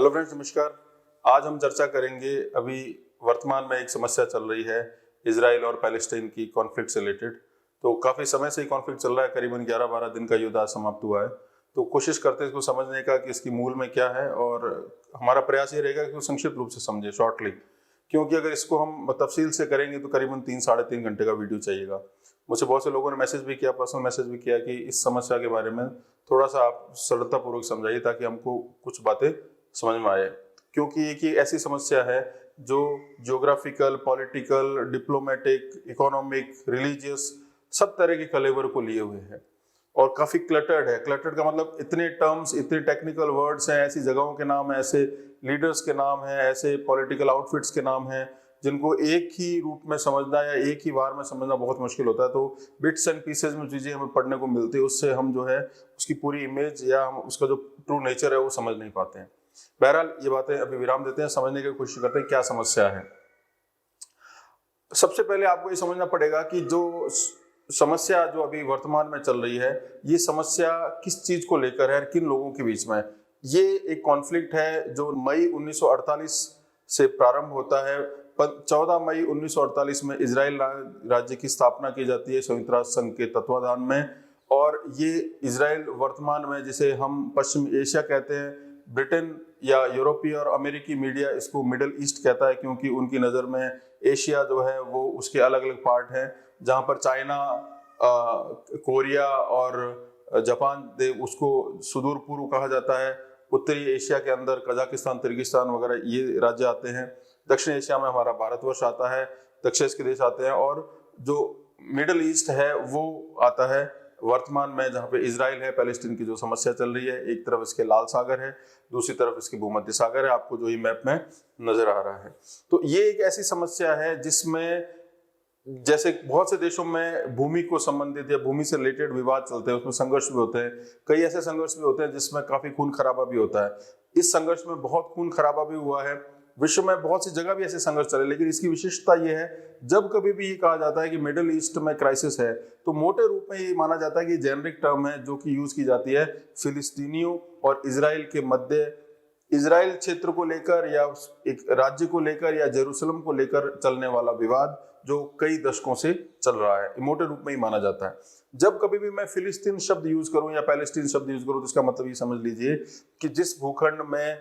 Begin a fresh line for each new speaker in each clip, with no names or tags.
Hello friends, नमस्कार। आज हम चर्चा करेंगे अभी वर्तमान में एक समस्या चल रही है इजराइल और पैलेस्टाइन की कॉन्फ्लिक्ट से रिलेटेड। तो काफ़ी समय से ही कॉन्फ्लिक्ट चल रहा है, करीबन 11-12 दिन का युद्ध आज समाप्त हुआ है। तो कोशिश करते हैं इसको समझने का कि इसकी मूल में क्या है, और हमारा प्रयास ये रहेगा कि इसको संक्षिप्त रूप से समझें, शॉर्टली, क्योंकि अगर इसको हम तफसील से करेंगे तो करीबन 3-3.5 घंटे का वीडियो चाहिएगा। मुझे बहुत से लोगों ने मैसेज भी किया, पर्सनल मैसेज भी किया कि इस समस्या के बारे में थोड़ा सा आप सरलतापूर्वक समझाइए ताकि हमको कुछ बातें समझ में आए, क्योंकि एक ही ऐसी समस्या है जो geographical, political, diplomatic, economic, religious सब तरह के कलेवर को लिए हुए है और काफी क्लटर्ड है। क्लटर्ड का मतलब इतने टर्म्स, इतने टेक्निकल वर्ड्स हैं, ऐसी जगहों के नाम हैं, ऐसे लीडर्स के नाम हैं, ऐसे पॉलिटिकल आउटफिट्स के नाम हैं जिनको एक ही रूप में समझना या एक ही बार में समझना बहुत मुश्किल होता है। तो बिट्स एंड पीसेज में चीजें हमें पढ़ने को मिलती है, उससे हम जो है उसकी पूरी इमेज या हम उसका जो ट्रू नेचर है वो समझ नहीं पाते हैं। बहरहाल ये बातें अभी विराम देते हैं, समझने की कोशिश करते हैं क्या समस्या है। सबसे पहले आपको ये समझना पड़ेगा कि जो समस्या जो अभी वर्तमान में चल रही है, ये समस्या किस चीज को लेकर है, किन लोगों के बीच में। ये एक कॉन्फ्लिक्ट है जो मई 1948 से प्रारंभ होता है। 14 मई 1948 में इजराइल राज्य की स्थापना की जाती है संयुक्त राष्ट्र संघ के तत्वाधान में, और ये इजराइल वर्तमान में, जिसे हम पश्चिम एशिया कहते हैं, ब्रिटेन या यूरोपीय और अमेरिकी मीडिया इसको मिडल ईस्ट कहता है, क्योंकि उनकी नज़र में एशिया जो है वो उसके अलग अलग पार्ट हैं, जहाँ पर चाइना, कोरिया और जापान उसको सुदूर पूर्व कहा जाता है। उत्तरी एशिया के अंदर कजाकिस्तान, तिर्गिस्तान वगैरह ये राज्य आते हैं। दक्षिण एशिया में हमारा भारतवर्ष आता है, दक्षिण एशिया के देश आते हैं, और जो मिडल ईस्ट है वो आता है वर्तमान में, जहाँ पे इजराइल है, पैलेस्टीन की जो समस्या चल रही है। एक तरफ इसके लाल सागर है, दूसरी तरफ इसके भूमध्य सागर है, आपको जो ये मैप में नजर आ रहा है। तो ये एक ऐसी समस्या है जिसमें जैसे बहुत से देशों में भूमि को संबंधित या भूमि से रिलेटेड विवाद चलते हैं, उसमें संघर्ष भी होते हैं। कई ऐसे संघर्ष भी होते हैं जिसमें काफी खून खराबा भी होता है। इस संघर्ष में बहुत खून खराबा भी हुआ है। विश्व में बहुत सी जगह भी ऐसे संघर्ष चले, लेकिन इसकी विशेषता यह है, जब कभी भी ये कहा जाता है कि मिडिल ईस्ट में क्राइसिस है, तो मोटे रूप में ये माना जाता है कि जेनरिक टर्म है जो कि यूज की जाती है फिलिस्तीनियों और इजराइल के मध्य, इजराइल क्षेत्र को लेकर या एक राज्य को लेकर या जेरूसलम को लेकर चलने वाला विवाद जो कई दशकों से चल रहा है, मोटे रूप में ही माना जाता है। जब कभी भी मैं फिलिस्तीन शब्द यूज करूं या पैलेस्टीन शब्द यूज करूं, तो इसका मतलब ये समझ लीजिए कि जिस भूखंड में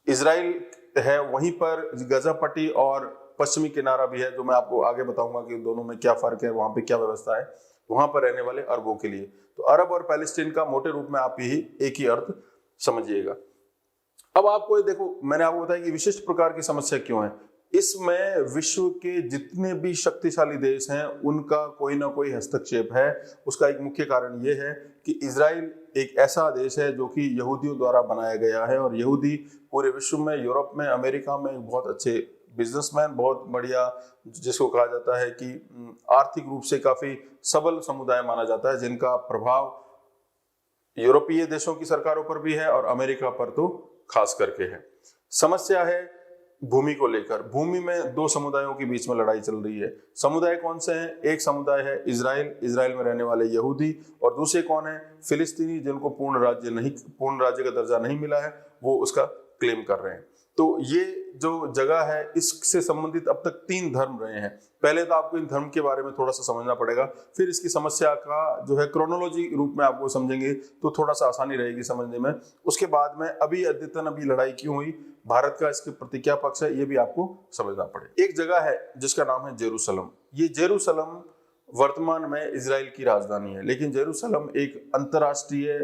इजराइल है वहीं पर गजा पट्टी और पश्चिमी किनारा भी है, जो मैं आपको आगे बताऊंगा कि दोनों में क्या फर्क है, वहां पे क्या व्यवस्था है, वहां पर रहने वाले अरबों के लिए। तो अरब और पैलेस्टीन का मोटे रूप में आप यही एक ही अर्थ समझिएगा। अब आपको ये देखो, मैंने आपको बताया कि विशिष्ट प्रकार की समस्या क्यों है। इसमें विश्व के जितने भी शक्तिशाली देश हैं उनका कोई ना कोई हस्तक्षेप है। उसका एक मुख्य कारण ये है कि इजराइल एक ऐसा देश है जो कि यहूदियों द्वारा बनाया गया है, और यहूदी पूरे विश्व में, यूरोप में, अमेरिका में बहुत अच्छे बिजनेसमैन, बहुत बढ़िया, जिसको कहा जाता है कि आर्थिक रूप से काफी सबल समुदाय माना जाता है, जिनका प्रभाव यूरोपीय देशों की सरकारों पर भी है और अमेरिका पर तो खास करके है। समस्या है भूमि को लेकर। भूमि में दो समुदायों के बीच में लड़ाई चल रही है। समुदाय कौन से हैं? एक समुदाय है इजराइल, इजराइल में रहने वाले यहूदी, और दूसरे कौन है? फिलिस्तीनी, जिनको पूर्ण राज्य का दर्जा नहीं मिला है, वो उसका क्लेम कर रहे हैं। तो ये जो जगह है, इससे संबंधित अब तक 3 धर्म रहे हैं। पहले तो आपको इन धर्म के बारे में थोड़ा सा समझना पड़ेगा, फिर इसकी समस्या का जो है क्रोनोलॉजी रूप में आपको समझेंगे तो थोड़ा सा आसानी रहेगी समझने में। उसके बाद में अभी अद्यतन अभी लड़ाई क्यों हुई, भारत का इसके प्रति क्या पक्ष है, ये भी आपको समझना पड़ेगा। एक जगह है जिसका नाम है जेरूसलम। ये जेरूसलम वर्तमान में इजराइल की राजधानी है, लेकिन जेरूसलम एक अंतरराष्ट्रीय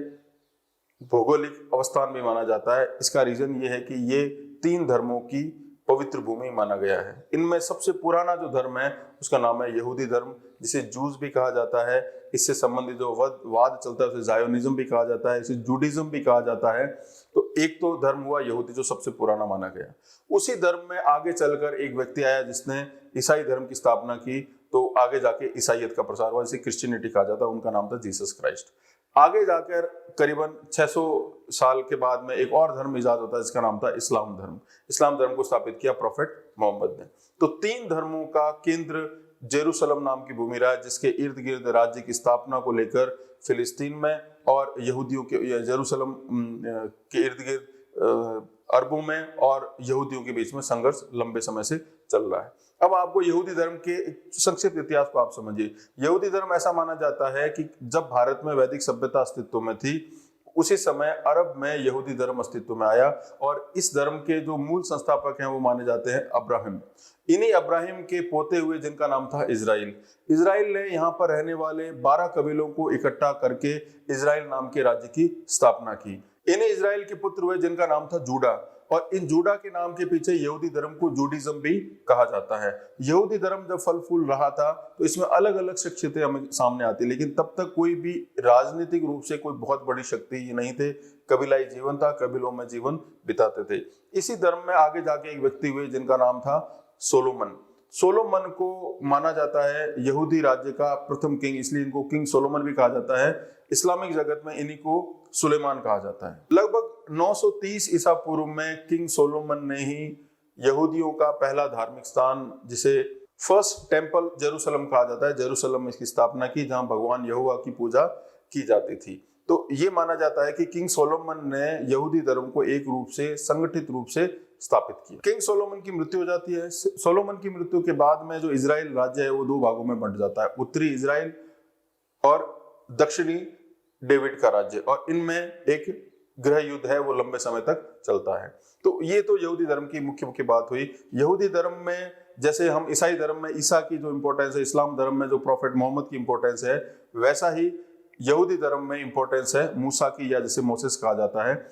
भौगोलिक अवस्थान भी माना जाता है। इसका रीजन ये है कि ये 3 धर्मों की पवित्र भूमि माना गया है। इनमें सबसे पुराना जो धर्म है उसका नाम है यहूदी धर्म, जिसे जूज भी कहा जाता है। इससे संबंधित जो वाद चलता है उसे जायोनिज्म भी कहा जाता है, इसे जूडिज्म भी कहा जाता है। तो एक तो धर्म हुआ यहूदी, जो सबसे पुराना माना गया। उसी धर्म में आगे चलकर एक व्यक्ति आया जिसने ईसाई धर्म की स्थापना की, तो आगे जाके ईसाइयत का प्रसार हुआ, जिसे क्रिश्चियनिटी कहा जाता है। उनका नाम था जीसस क्राइस्ट। आगे जाकर करीबन 600 साल के बाद में एक और धर्म इजाद होता है जिसका नाम था इस्लाम धर्म। इस्लाम धर्म को स्थापित किया प्रोफेट मोहम्मद ने। तो 3 धर्मों का केंद्र जेरूसलम नाम की भूमि रहा, जिसके इर्द गिर्द राज्य की स्थापना को लेकर फिलिस्तीन में और यहूदियों के जेरूसलम के इर्द गिर्द अरबों में और यहूदियों के बीच में संघर्ष लंबे समय से चल रहा है। अब आपको यहूदी धर्म के संक्षिप्त इतिहास को आप समझिए। यहूदी धर्म ऐसा माना जाता है कि जब भारत में वैदिक सभ्यता अस्तित्व में थी, उसी समय अरब में यहूदी धर्म अस्तित्व में आया और इस धर्म के जो मूल संस्थापक हैं वो माने जाते हैं अब्राहम। इन्हीं अब्राहम के पोते हुए जिनका नाम था इजराइल। इजराइल ने यहाँ पर रहने वाले 12 कबीलों को इकट्ठा करके इजराइल नाम के राज्य की स्थापना की। इन्हीं इजराइल के पुत्र हुए जिनका नाम था जूडा, और इन जूडा के नाम के पीछे यहूदी धर्म को जूडिज्म भी कहा जाता है। यहूदी धर्म जब फल फूल रहा था तो इसमें अलग अलग शख्सियतें हमें सामने आती, लेकिन तब तक कोई भी राजनीतिक रूप से कोई बहुत बड़ी शक्ति नहीं थे। कबीलाई जीवन था, कबीलों में जीवन बिताते थे। इसी धर्म में आगे जाके एक व्यक्ति हुए जिनका नाम था सोलोमन। सोलोमन को माना जाता है यहूदी राज्य का प्रथम किंग, इसलिए इनको किंग सोलोमन भी कहा जाता है। इस्लामिक जगत में इन्हीं को सुलेमान कहा जाता है। लगभग 930 ईसा पूर्व में किंग सोलोमन ने ही यहूदियों का पहला धार्मिक स्थान, जिसे फर्स्ट टेम्पल जेरूशलम कहा जाता है, जेरूशलम में इसकी स्थापना की, जहां भगवान यहोवा की पूजा की जाती थी। तो ये माना जाता है कि किंग सोलोमन ने यहूदी धर्म को एक रूप से संगठित रूप से स्थापित किया। किंग सोलोमन की मृत्यु हो जाती है। सोलोमन की मृत्यु के बाद में जो इजराइल राज्य है वो दो भागों में बंट जाता है, उत्तरी इजराइल और दक्षिणी डेविड का राज्य, और इनमें एक गृह युद्ध है वो लंबे समय तक चलता है। तो ये तो यहूदी धर्म की मुख्य मुख्य बात हुई। यहूदी धर्म में जैसे हम ईसाई धर्म में ईसा की जो इंपॉर्टेंस है, इस्लाम धर्म में जो प्रॉफेट मोहम्मद की इंपॉर्टेंस है, वैसा ही यहूदी धर्म में इंपॉर्टेंस है मूसा की, या जिसे मोसेस कहा जाता है।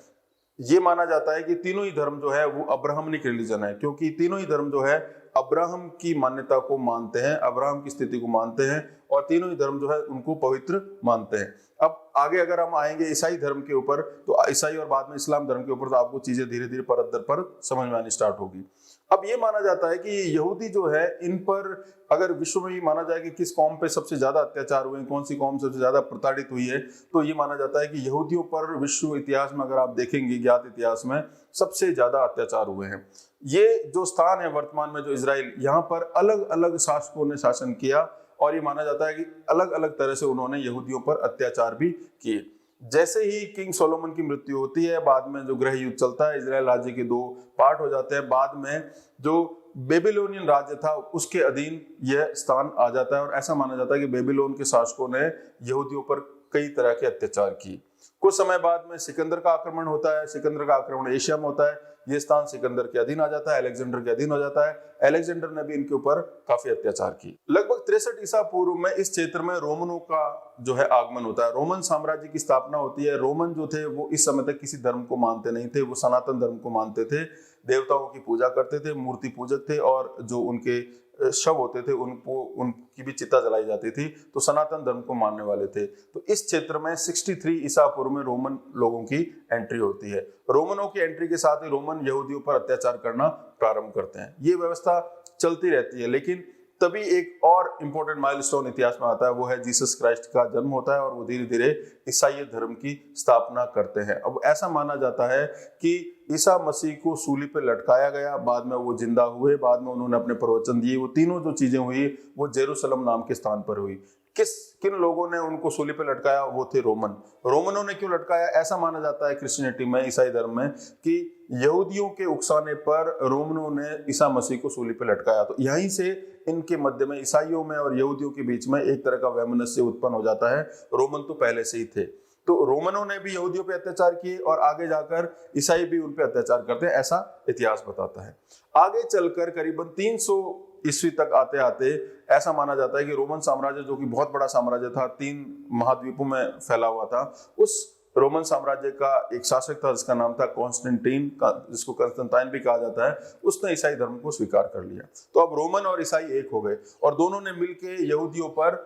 ये माना जाता है कि तीनों ही धर्म जो है वो अब्राहमिक रिलीजन है, क्योंकि तीनों ही धर्म जो है अब्राहम की मान्यता को मानते हैं, अब्राहम की स्थिति को मानते हैं, और तीनों ही धर्म जो है उनको पवित्र मानते हैं। अब आगे अगर हम आएंगे ईसाई धर्म के ऊपर, तो ईसाई और बाद में इस्लाम धर्म के ऊपर, तो आपको चीजें धीरे धीरे परत दर परत समझ में आनी स्टार्ट होगी। अब ये माना जाता है कि यहूदी जो है, इन पर अगर विश्व में ही माना जाए कि किस कौम पे सबसे ज्यादा अत्याचार हुए, कौन सी कौम सबसे ज्यादा प्रताड़ित हुई है, तो ये माना जाता है कि यहूदियों पर विश्व इतिहास में अगर आप देखेंगे, ज्ञात इतिहास में सबसे ज्यादा अत्याचार हुए हैं। ये जो स्थान है वर्तमान में जो इजराइल, यहाँ पर अलग अलग शासकों ने शासन किया, और ये माना जाता है कि अलग अलग तरह से उन्होंने यहूदियों पर अत्याचार भी किए। जैसे ही किंग सोलोमन की मृत्यु होती है, बाद में जो गृह युद्ध चलता है, इजराइल राज्य के दो पार्ट हो जाते हैं। बाद में जो बेबीलोनियन राज्य था उसके अधीन यह स्थान आ जाता है, और ऐसा माना जाता है कि बेबीलोन के शासकों ने यहूदियों पर कई तरह के अत्याचार किए। कुछ समय बाद में सिकंदर का आक्रमण होता है। सिकंदर का आक्रमण एशिया में होता है। ये स्थान सिकंदर के अधीन आ जाता है, अलेक्जेंडर के अधीन हो जाता है। अलेक्जेंडर ने भी इनके ऊपर काफी अत्याचार किए। लगभग 63 ईसा पूर्व में इस क्षेत्र में रोमनों का जो है आगमन होता है, रोमन साम्राज्य की स्थापना होती है। रोमन जो थे वो इस समय तक किसी धर्म को मानते नहीं थे, वो सनातन धर्म को मानते थे, देवताओं की पूजा करते थे, मूर्ति पूजक थे, और जो उनके शव होते थे उनको उनकी भी चिता जलाई जाती थी, तो सनातन धर्म को मानने वाले थे। तो इस क्षेत्र में 63 ईसा पूर्व में रोमन लोगों की एंट्री होती है। रोमनों की एंट्री के साथ ही रोमन यहूदियों पर अत्याचार करना प्रारंभ करते हैं। ये व्यवस्था चलती रहती है, लेकिन तभी एक और इंपॉर्टेंट माइलस्टोन इतिहास में आता है, वो है जीसस क्राइस्ट का जन्म होता है, और वो धीरे धीरे ईसाई धर्म की स्थापना करते हैं। अब ऐसा माना जाता है कि ईसा मसीह को सूली पे लटकाया गया, बाद में वो जिंदा हुए, बाद में उन्होंने अपने प्रवचन दिए। वो तीनों जो चीजें हुई वो जेरूशलम नाम के स्थान पर हुई। किन लोगों ने उनको सूली पे लटकाया? वो थे रोमन। रोमनों ने क्यों लटकाया? ऐसा माना जाता है क्रिश्चियनिटी में, ईसाई धर्म में, कि यहूदियों के उकसाने पर रोमनों ने ईसा मसीह को सूली पे लटकाया। तो यहीं से इनके मध्य में, ईसाइयों में और यहूदियों के बीच में एक तरह का वैमनस्य उत्पन्न हो जाता है। रोमन तो पहले से ही थे, तो रोमनों ने भी यहूदियों पे अत्याचार किए, और आगे जाकर ईसाई भी उन पे अत्याचार करते हैं, ऐसा इतिहास बताता है। आगे चलकर करीबन 300 ईस्वी तक आते आते ऐसा माना जाता है कि रोमन साम्राज्य, जो कि बहुत बड़ा साम्राज्य था, 3 महाद्वीपों में फैला हुआ था, उस रोमन साम्राज्य का एक शासक था जिसका नाम था कॉन्स्टेंटाइन, जिसको कंस्टेंटाइन भी कहा जाता है। उसने ईसाई धर्म को स्वीकार कर लिया। तो अब रोमन और ईसाई एक हो गए, और दोनों ने मिलकर यहूदियों पर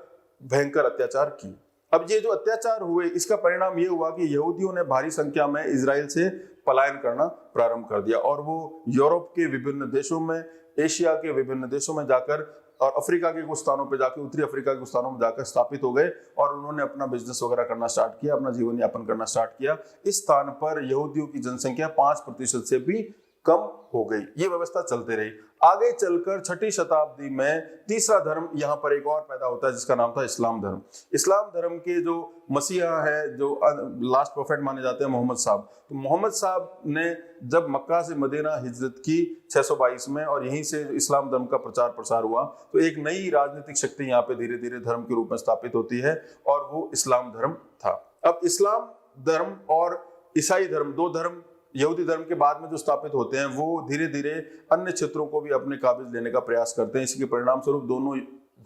भयंकर अत्याचार किए। अब ये जो अत्याचार हुए, इसका परिणाम ये हुआ कि यहूदियों ने भारी संख्या में इजराइल से पलायन करना प्रारंभ कर दिया, और वो यूरोप के विभिन्न देशों में, एशिया के विभिन्न देशों में जाकर, और अफ्रीका के कुछ स्थानों पे जाकर, उत्तरी अफ्रीका के कुछ स्थानों में जाकर स्थापित हो गए, और उन्होंने अपना बिजनेस वगैरह करना स्टार्ट किया, अपना जीवन यापन करना स्टार्ट किया। इस स्थान पर यहूदियों की जनसंख्या 5% से भी कम हो गई। ये व्यवस्था चलते रही। आगे चलकर 6ठी शताब्दी में तीसरा धर्म यहाँ पर एक और पैदा होता है जिसका नाम था इस्लाम धर्म। इस्लाम धर्म के जो मसीहा है, जो लास्ट प्रोफेट माने जाते हैं, मोहम्मद साहब, तो मोहम्मद साहब ने जब मक्का से मदीना हिजरत की 622 में और यहीं से इस्लाम धर्म का प्रचार प्रसार हुआ, तो एक नई राजनीतिक शक्ति यहाँ पे धीरे धीरे धर्म के रूप में स्थापित होती है और वो इस्लाम धर्म था। अब इस्लाम धर्म और ईसाई धर्म, दो धर्म यहूदी धर्म के बाद में जो स्थापित होते हैं, वो धीरे धीरे अन्य क्षेत्रों को भी अपने काबिज लेने का प्रयास करते हैं। इसके परिणाम स्वरूप दोनों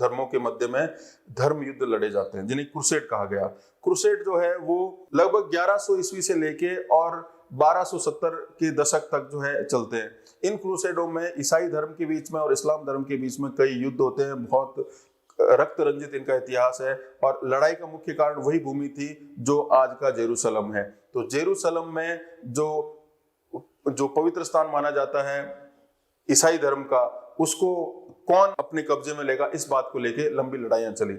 धर्मों के मध्य में धर्म युद्ध लड़े जाते हैं, जिन्हें क्रूसेड कहा गया। क्रूसेड जो है वो लगभग 1100 ईस्वी से लेके और 1270 के दशक तक जो है चलते हैं। इन क्रूसेडों में ईसाई धर्म के बीच में और इस्लाम धर्म के बीच में कई युद्ध होते हैं। बहुत रक्त रंजित इनका इतिहास है और लड़ाई का मुख्य कारण वही भूमि थी जो आज का जेरूसलम है। तो जेरूसलम में जो पवित्र स्थान माना जाता है ईसाई धर्म का, उसको कौन अपने कब्जे में लेगा, इस बात को लेके लंबी लड़ाइयां चली।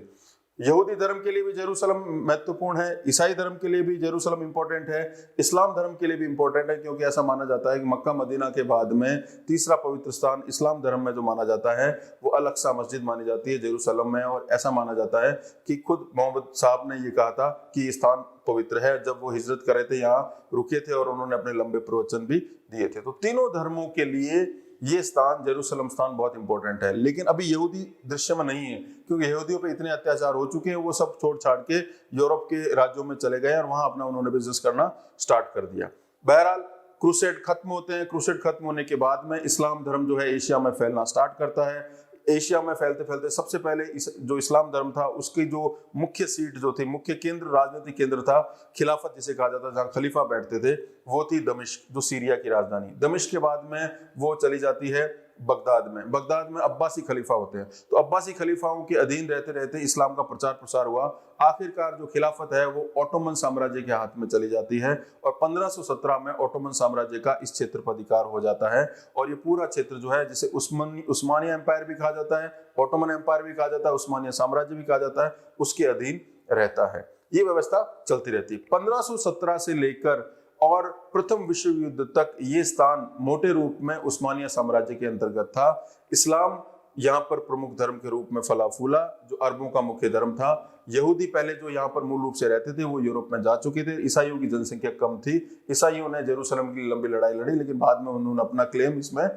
यहूदी धर्म के लिए भी जेरूसलम महत्वपूर्ण है, ईसाई धर्म के लिए भी जेरूसलम इंपॉर्टेंट है, इस्लाम धर्म के लिए भी इंपॉर्टेंट है, क्योंकि ऐसा माना जाता है कि मक्का मदीना के बाद में तीसरा पवित्र स्थान इस्लाम धर्म में जो माना जाता है वो अल-अक्सा मस्जिद मानी जाती है जेरूसलम में। और ऐसा माना जाता है कि खुद मोहम्मद साहब ने ये कहा था कि ये स्थान पवित्र है जब वो हिजरत कर रहे थे, यहाँ रुके थे और उन्होंने अपने लंबे प्रवचन भी दिए थे। तो तीनों धर्मों के लिए ये स्थान, जेरूसलम स्थान, बहुत इंपॉर्टेंट है। लेकिन अभी यहूदी दृश्य में नहीं है, क्योंकि यहूदियों पे इतने अत्याचार हो चुके हैं, वो सब छोड़ छाड़ के यूरोप के राज्यों में चले गए और वहां अपना उन्होंने बिजनेस करना स्टार्ट कर दिया। बहरहाल क्रूसेड खत्म होते हैं। क्रूसेड खत्म होने के बाद में इस्लाम धर्म जो है एशिया में फैलना स्टार्ट करता है। एशिया में फैलते फैलते सबसे पहले जो इस्लाम धर्म था उसकी जो मुख्य सीट जो थी, मुख्य केंद्र, राजनीतिक केंद्र था, खिलाफत जिसे कहा जाता था, जहाँ खलीफा बैठते थे, वो थी दमिश्क, जो सीरिया की राजधानी। दमिश्क के बाद में वो चली जाती है बगदाद में। बगदाद में अब्बासी खलीफा होते हैं। तो अब्बासी खलीफाओं के अधीन रहते रहते इस्लाम का प्रचार प्रसार हुआ। आखिरकार जो खिलाफत है वो ओटोमन साम्राज्य के हाथ में चली जाती है और 1517 में ओटोमन साम्राज्य का इस क्षेत्र पर अधिकार हो जाता है। और ये पूरा क्षेत्र जो है, जिसे उस्मानिया एम्पायर भी कहा जाता है, ओटोमन एम्पायर भी कहा जाता है, उस्मानिया साम्राज्य भी कहा जाता है, उसके अधीन रहता है। ये व्यवस्था चलती रहती है 1517 से लेकर और प्रथम विश्व युद्ध तक। ये स्थान मोटे रूप में उस्मानिया साम्राज्य के अंतर्गत था। इस्लाम यहाँ पर प्रमुख धर्म के रूप में फला फूला, जो अरबों का मुख्य धर्म था। यहूदी पहले जो यहाँ पर मूल रूप से रहते थे वो यूरोप में जा चुके थे। ईसाइयों की जनसंख्या कम थी। ईसाइयों ने जेरूसलम की लंबी लड़ाई लड़ी, लेकिन बाद में उन्होंने अपना क्लेम इसमें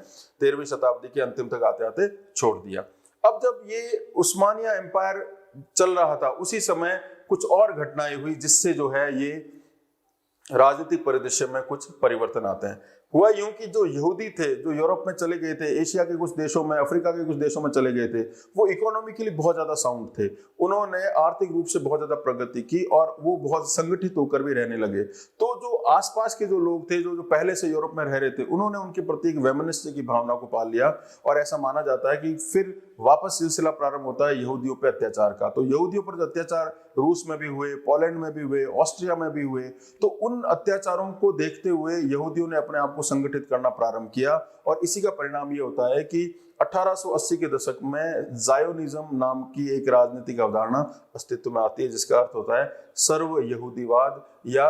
13वीं शताब्दी के अंतिम तक आते आते छोड़ दिया। अब जब ये उस्मानिया एम्पायर चल रहा था, उसी समय कुछ और घटनाएं हुई जिससे जो है ये राजनीतिक परिदृश्य में कुछ परिवर्तन आते हैं। हुआ यूं कि जो यहूदी थे, जो यूरोप में चले गए थे, एशिया के कुछ देशों में, अफ्रीका के कुछ देशों में चले गए थे, वो इकोनॉमिकली बहुत ज्यादा साउंड थे। उन्होंने आर्थिक रूप से बहुत ज्यादा प्रगति की और वो बहुत संगठित होकर भी रहने लगे। तो जो आसपास के जो लोग थे, जो पहले से यूरोप में रह रहे थे, उन्होंने उनके प्रति एक वैमनस्य की भावना को पाल लिया और ऐसा माना जाता है कि फिर वापस सिलसिला प्रारंभ होता है यहूदियों पर अत्याचार का। तो यहूदियों पर अत्याचार रूस में भी हुए, पोलैंड में भी हुए, ऑस्ट्रिया में भी हुए। तो उन अत्याचारों को देखते हुए यहूदियों ने अपने आप को संगठित करना प्रारंभ किया और इसी का परिणाम ये होता है कि 1880 के दशक में ज़ायोनिज्म नाम की एक राजनीतिक अवधारणा अस्तित्व में आती है, जिसका अर्थ होता है सर्व यहूदीवाद या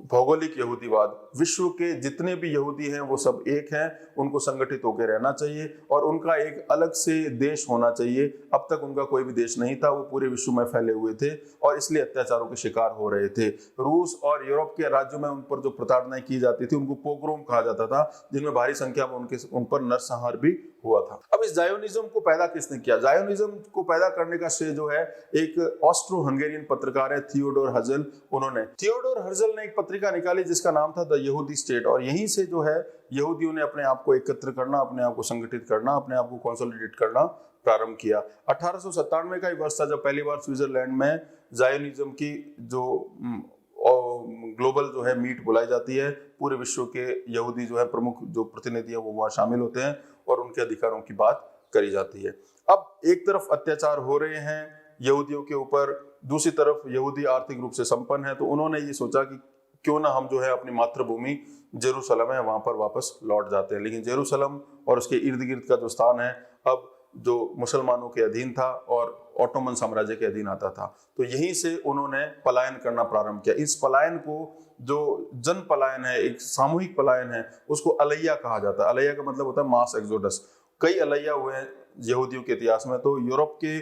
भौगोलिक यहूदीवाद। विश्व के जितने भी यहूदी हैं वो सब एक हैं, उनको संगठित होकर रहना चाहिए और उनका एक अलग से देश होना चाहिए। अब तक उनका कोई भी देश नहीं था, वो पूरे विश्व में फैले हुए थे और इसलिए अत्याचारों के शिकार हो रहे थे। रूस और यूरोप के राज्यों में उन पर जो प्रताड़नाएं की जाती थी उनको पोग्रोम कहा जाता था, जिनमें भारी संख्या में उन पर नरसंहार भी हुआ था। अब इस जायोनिज्म को पैदा किसने किया? जायोनिज्म को पैदा करने का श्रेय जो है एक ऑस्ट्रो हंगेरियन पत्रकार है, थियोडोर हर्जल। थियोडोर हर्जल ने एक पत्रिका निकाली जिसका नाम था द यहूदी स्टेट और यहीं से जो है यहूदियों ने अपने आप को एकत्र करना, अपने आप को संगठित करना, अपने आप को कंसोलिडेट करना प्रारंभ किया। 1897 का ही वर्ष था जब पहली बार स्विट्जरलैंड में जायोनिज्म की जो ग्लोबल जो है मीट बुलाई जाती है। पूरे विश्व के यहूदी जो है प्रमुख जो प्रतिनिधि है वो वहाँ शामिल होते हैं और उनके अधिकारों की बात करी जाती है। अब एक तरफ अत्याचार हो रहे हैं यहूदियों के ऊपर, दूसरी तरफ यहूदी आर्थिक रूप से संपन्न है, तो उन्होंने ये सोचा कि क्यों ना हम जो है अपनी मातृभूमि जेरूसलम है वहां पर वापस लौट जाते हैं। लेकिन जेरूसलम और उसके इर्द गिर्द का जो स्थान है अब जो मुसलमानों के अधीन था और ऑटोमन साम्राज्य के अधीन आता था। तो यहीं से उन्होंने पलायन करना प्रारंभ किया। इस पलायन को, जो जन पलायन है, एक सामूहिक पलायन है, उसको अलैया कहा जाता है। अलैया का मतलब होता है मास एक्सोडस। कई अलैया हुए हैं यहूदियों के इतिहास में। तो यूरोप के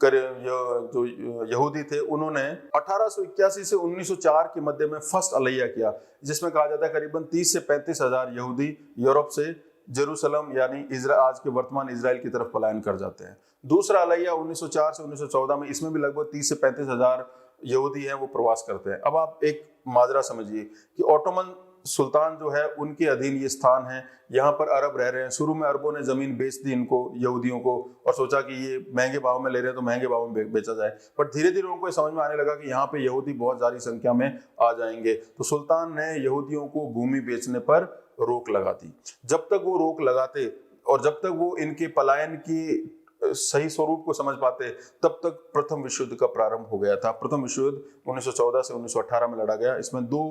जो यहूदी थे, उन्होंने 1881 से 1904 के मध्य में फर्स्ट अलैया किया, जिसमें कहा जाता है करीबन 30 से 35 हजार यहूदी यूरोप से जेरूसलम यानी आज के वर्तमान इजराइल की तरफ पलायन कर जाते हैं। दूसरा अलैया 1904 से 1914 में, इसमें भी लगभग 30 से 35 हजार यहूदी हैं वो प्रवास करते हैं। अब आप एक माजरा समझिए कि ऑटोमन सुल्तान जो है उनके अधीन ये स्थान है, यहाँ पर अरब रह रहे हैं। शुरू में अरबों ने जमीन बेच दी इनको, यहूदियों को, और सोचा कि ये महंगे भाव में ले रहे हैं तो महंगे भाव में बेचा जाए। पर धीरे धीरे उनको समझ में आने लगा कि यहाँ पे यहूदी बहुत सारी संख्या में आ जाएंगे। तो सुल्तान ने यहूदियों को भूमि बेचने पर रोक लगा दी। जब तक वो रोक लगाते और जब तक वो इनके पलायन की सही स्वरूप को समझ पाते, तब तक प्रथम विश्व युद्ध का प्रारंभ हो गया था। प्रथम विश्व युद्ध 1914 से 1918 में लड़ा गया। इसमें दो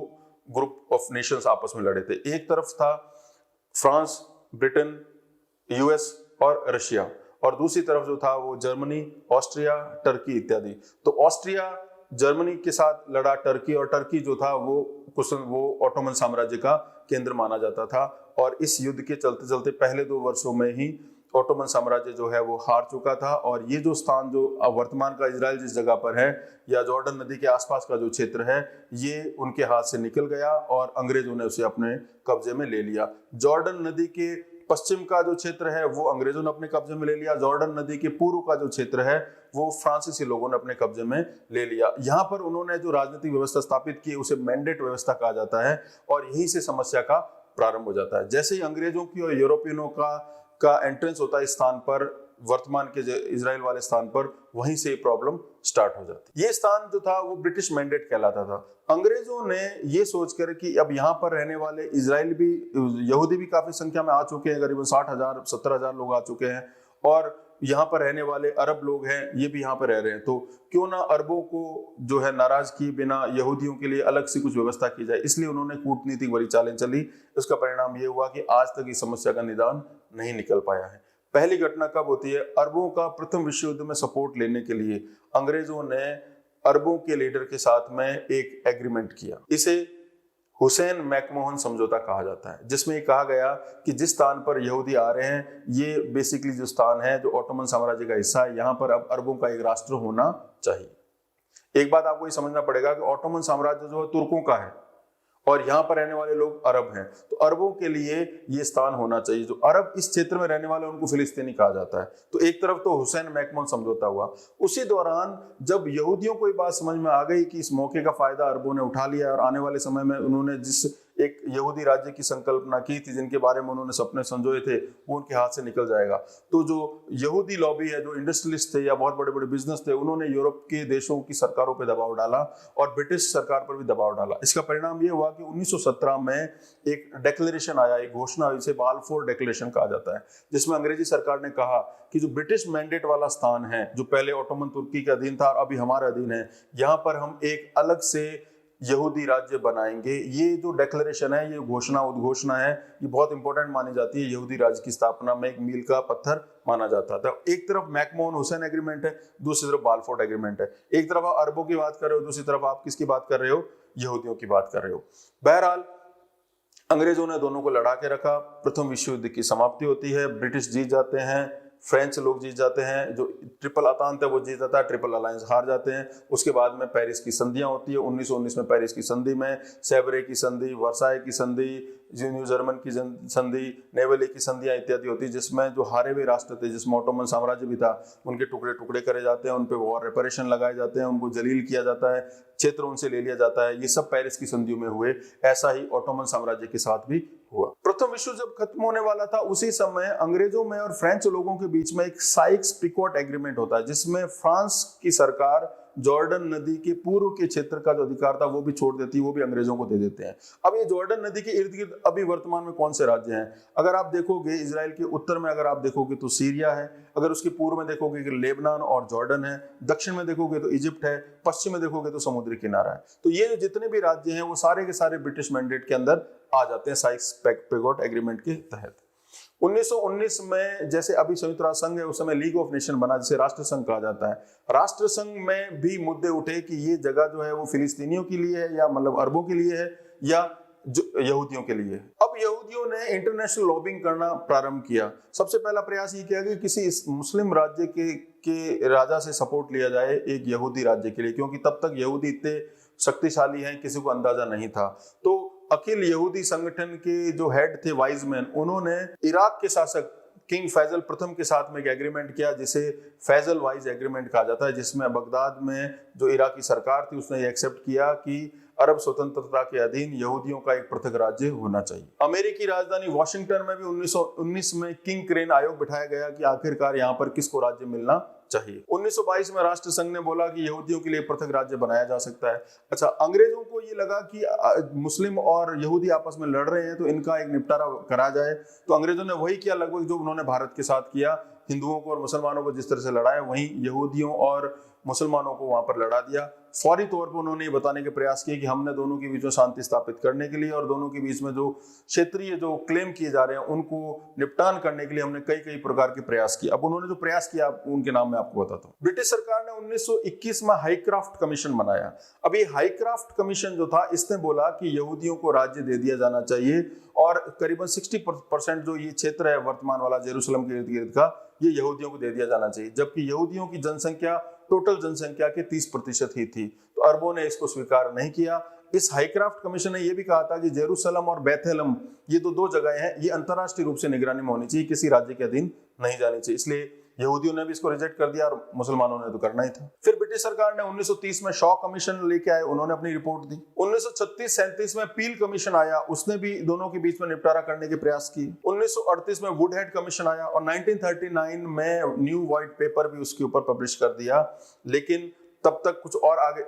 ग्रुप ऑफ नेशंस आपस में लड़े थे। एक तरफ था फ्रांस, ब्रिटेन, यूएस और रशिया, और दूसरी तरफ जो था वो जर्मनी, ऑस्ट्रिया, टर्की इत्यादि। तो ऑस्ट्रिया जर्मनी के साथ लड़ा टर्की, और टर्की जो था वो ऑटोमन साम्राज्य का केंद्र माना जाता था। और इस युद्ध के चलते चलते पहले 2 वर्षों में ही ऑटोमन साम्राज्य जो है वो हार चुका था। और ये जो स्थान, जो वर्तमान का इजराइल जिस जगह पर है, या जॉर्डन नदी के आसपास का जो क्षेत्र है, ये उनके हाथ से निकल गया और अंग्रेजों ने उसे अपने कब्जे में ले लिया। जॉर्डन नदी के पश्चिम का जो क्षेत्र है वो अंग्रेजों ने अपने कब्जे में ले लिया। जॉर्डन नदी के पूर्व का जो क्षेत्र है वो फ्रांसीसी लोगों ने अपने कब्जे में ले लिया। यहाँ पर उन्होंने जो राजनीतिक व्यवस्था स्थापित की उसे मैंडेट व्यवस्था कहा जाता है, और यहीं से समस्या का प्रारंभ हो जाता है। जैसे ही अंग्रेजों की और यूरोपियनों का एंट्रेंस होता है इस स्थान पर, वर्तमान के इजराइल वाले स्थान पर, वहीं से प्रॉब्लम स्टार्ट हो जाती है। ये स्थान जो था वो ब्रिटिश मैंडेट कहलाता था। अंग्रेजों ने ये सोचकर कि अब यहाँ पर रहने वाले इजराइल भी, यहूदी भी काफी संख्या में आ चुके हैं, करीबन 60,000 70,000 लोग आ चुके हैं, और यहाँ पर रहने वाले अरब लोग हैं, ये भी यहाँ पर रह रहे हैं। तो क्यों ना अरबों को जो है नाराज किए बिना यहूदियों के लिए अलग से कुछ व्यवस्था की जाए। इसलिए उन्होंने कूटनीतिक बड़ी चालें चली। उसका परिणाम ये हुआ कि आज तक इस समस्या का निदान नहीं निकल पाया है। पहली घटना कब होती है? अरबों का प्रथम विश्व युद्ध में सपोर्ट लेने के लिए अंग्रेजों ने अरबों के लीडर के साथ में एक एग्रीमेंट किया। इसे हुसैन मैकमोहन समझौता कहा जाता है, जिसमें ये कहा गया कि जिस स्थान पर यहूदी आ रहे हैं, ये बेसिकली जो स्थान है जो ऑटोमन साम्राज्य का हिस्सा है, यहाँ पर अब अरबों का एक राष्ट्र होना चाहिए। एक बात आपको ये समझना पड़ेगा कि ऑटोमन साम्राज्य जो है तुर्कों का है, और यहाँ पर रहने वाले लोग अरब हैं। तो अरबों के लिए ये स्थान होना चाहिए। जो अरब इस क्षेत्र में रहने वाले उनको फिलिस्तीनी कहा जाता है। तो एक तरफ तो हुसैन मैकमोहन समझौता हुआ। उसी दौरान जब यहूदियों को ये बात समझ में आ गई कि इस मौके का फायदा अरबों ने उठा लिया, और आने वाले समय में उन्होंने जिस एक यहूदी राज्य की संकल्पना की थी, जिनके बारे में उन्होंने सपने संजोए थे, वो उनके हाथ से निकल जाएगा। तो जो यहूदी लॉबी है, जो इंडस्ट्रियलिस्ट थे या बहुत बड़े बड़े बिजनेस थे, उन्होंने यूरोप के देशों की सरकारों पर दबाव डाला और ब्रिटिश सरकार पर भी दबाव डाला। इसका परिणाम ये हुआ कि 1917 में एक डिक्लेरेशन आया, एक घोषणा, इसे बाल्फोर डिक्लेरेशन कहा जाता है, जिसमें अंग्रेजी सरकार ने कहा कि जो ब्रिटिश मैंडेट वाला स्थान है, जो पहले ऑटोमन तुर्की के अधीन था और अभी हमारे अधीन है, यहाँ पर हम एक अलग से यहूदी राज्य बनाएंगे। ये जो डिक्लेरेशन है, ये घोषणा उद्घोषणा है, ये बहुत इंपॉर्टेंट मानी जाती है। यहूदी राज्य की स्थापना में एक मील का पत्थर माना जाता था। एक तरफ मैकमोहन हुसैन एग्रीमेंट है, दूसरी तरफ बाल्फोर एग्रीमेंट है। एक तरफ आप अरबों की बात कर रहे हो, दूसरी तरफ आप किसकी बात कर रहे हो? यहूदियों की बात कर रहे हो। बहरहाल अंग्रेजों ने दोनों को लड़ा के रखा। प्रथम विश्व युद्ध की समाप्ति होती है, ब्रिटिश जीत जाते हैं, फ्रेंच लोग जीत जाते हैं, जो ट्रिपल अतांत है वो जीत जाता है, ट्रिपल अलायंस हार जाते हैं। उसके बाद में पेरिस की संधियां होती है। 1919 में पेरिस की संधि में सेवरे की संधि, वर्साई की संधि, न्यू जर्मन की संधि, नेवले की संधियां इत्यादि होती है, जिसमें जो हारे हुए राष्ट्र थे, जिसमें ऑटोमन साम्राज्य भी था, उनके टुकड़े टुकड़े करे जाते हैं, उन पे वॉर रेपरेशन लगाए जाते हैं, उनको जलील किया जाता है, क्षेत्र उनसे ले लिया जाता है। ये सब पेरिस की संधियों में हुए। ऐसा ही ऑटोमन साम्राज्य के साथ भी हुआ। प्रथम विश्व जब खत्म होने वाला था, उसी समय अंग्रेजों में और फ्रेंच लोगों के बीच में एक साइक्स पिकोट एग्रीमेंट होता है, जिसमें फ्रांस की सरकार जॉर्डन नदी के पूर्व के क्षेत्र का जो अधिकार था वो भी छोड़ देती है, वो भी अंग्रेजों को दे देते हैं। अब ये जॉर्डन नदी के इर्द गिर्द अभी वर्तमान में कौन से राज्य हैं? अगर आप देखोगे इजराइल के उत्तर में अगर आप देखोगे तो सीरिया है, अगर उसके पूर्व में देखोगे कि लेबनान और जॉर्डन है, दक्षिण में देखोगे तो इजिप्ट है, पश्चिम में देखोगे तो समुद्री किनारा है। तो ये जितने भी राज्य हैं वो सारे के सारे ब्रिटिश मैंडेट के अंदर आ जाते हैं साइक्स पिकोट एग्रीमेंट के तहत। 1919 में जैसे अभी संयुक्त राष्ट्र संघ है, उस समय लीग ऑफ नेशन बना, जिसे राष्ट्र संघ कहा जाता है। राष्ट्र संघ में भी मुद्दे उठे कि ये जगह जो है वो फिलिस्तीनियों के लिए है, या मतलब अरबों के लिए है, या जो यहूदियों के लिए। अब यहूदियों ने इंटरनेशनल लॉबिंग करना प्रारंभ किया। सबसे पहला प्रयास ये किया कि किसी इस मुस्लिम राज्य के राजा से सपोर्ट लिया जाए एक यहूदी राज्य के लिए, क्योंकि तब तक यहूदी इतने शक्तिशाली हैं किसी को अंदाजा नहीं था। तो अखिल यहूदी संगठन के जो हेड थे वाइजमैन, उन्होंने इराक के शासक किंग फैजल प्रथम के साथ में एक एग्रीमेंट किया जिसे फैजल वाइज एग्रीमेंट कहा जाता है, जिसमें बगदाद में जो इराकी सरकार थी उसने ये एक्सेप्ट किया कि अरब स्वतंत्रता के अधीन यहूदियों का एक पृथक राज्य होना चाहिए। अमेरिकी राजधानी वॉशिंगटन में भी 1919 में किंग क्रेन आयोग बिठाया गया कि आखिरकार यहाँ पर किसको राज्य मिलना चाहिए। 1922 में राष्ट्र संघ ने बोला कि यहूदियों के लिए पृथक राज्य बनाया जा सकता है। अच्छा, अंग्रेजों को ये लगा कि मुस्लिम और यहूदी आपस में लड़ रहे हैं तो इनका एक निपटारा करा जाए, तो अंग्रेजों ने वही किया लगभग जो उन्होंने भारत के साथ किया। हिंदुओं को और मुसलमानों को जिस तरह से लड़ाया, वहीं यहूदियों और मुसलमानों को वहां पर लड़ा दिया। फौरी तौर पर उन्होंने ये बताने के प्रयास किए कि हमने दोनों के बीच में शांति स्थापित करने के लिए और दोनों के बीच में जो क्षेत्रीय जो क्लेम किए जा रहे हैं उनको निपटान करने के लिए हमने कई कई प्रकार के प्रयास किए। अब उन्होंने जो प्रयास किया उनके नाम मैं आपको बताता हूँ। ब्रिटिश सरकार ने 1921 में हाईक्राफ्ट कमीशन बनाया। अब ये हाईक्राफ्ट कमीशन जो था, इसने बोला कि यहूदियों को राज्य दे दिया जाना चाहिए और करीबन 60% जो ये क्षेत्र है वर्तमान वाला जेरूसलम के इर्द गिर्द का, ये यहूदियों को दे दिया जाना चाहिए, जबकि यहूदियों की जनसंख्या टोटल जनसंख्या के 30% ही थी। तो अरबों ने इसको स्वीकार नहीं किया। इस हाईक्राफ्ट कमीशन ने यह भी कहा था कि जेरूसलम और बेथलेहम ये दो जगह हैं, ये अंतरराष्ट्रीय रूप से निगरानी में होनी चाहिए, किसी राज्य के अधीन नहीं जानी चाहिए। इसलिए यहूदियों ने भी इसको रिजेक्ट कर दिया और मुसलमानों ने तो करना ही था। फिर ब्रिटिश सरकार ने 1930 में शॉ कमीशन लेके आए, उन्होंने अपनी रिपोर्ट दी। 1936-37 में पील कमीशन आया, उसने भी दोनों के बीच में निपटारा करने के प्रयास किए। 1938 में वुडहेड कमीशन आया और 1939 में न्यू व्हाइट पेपर भी उसके ऊपर पब्लिश कर दिया। लेकिन तब तक कुछ और आगे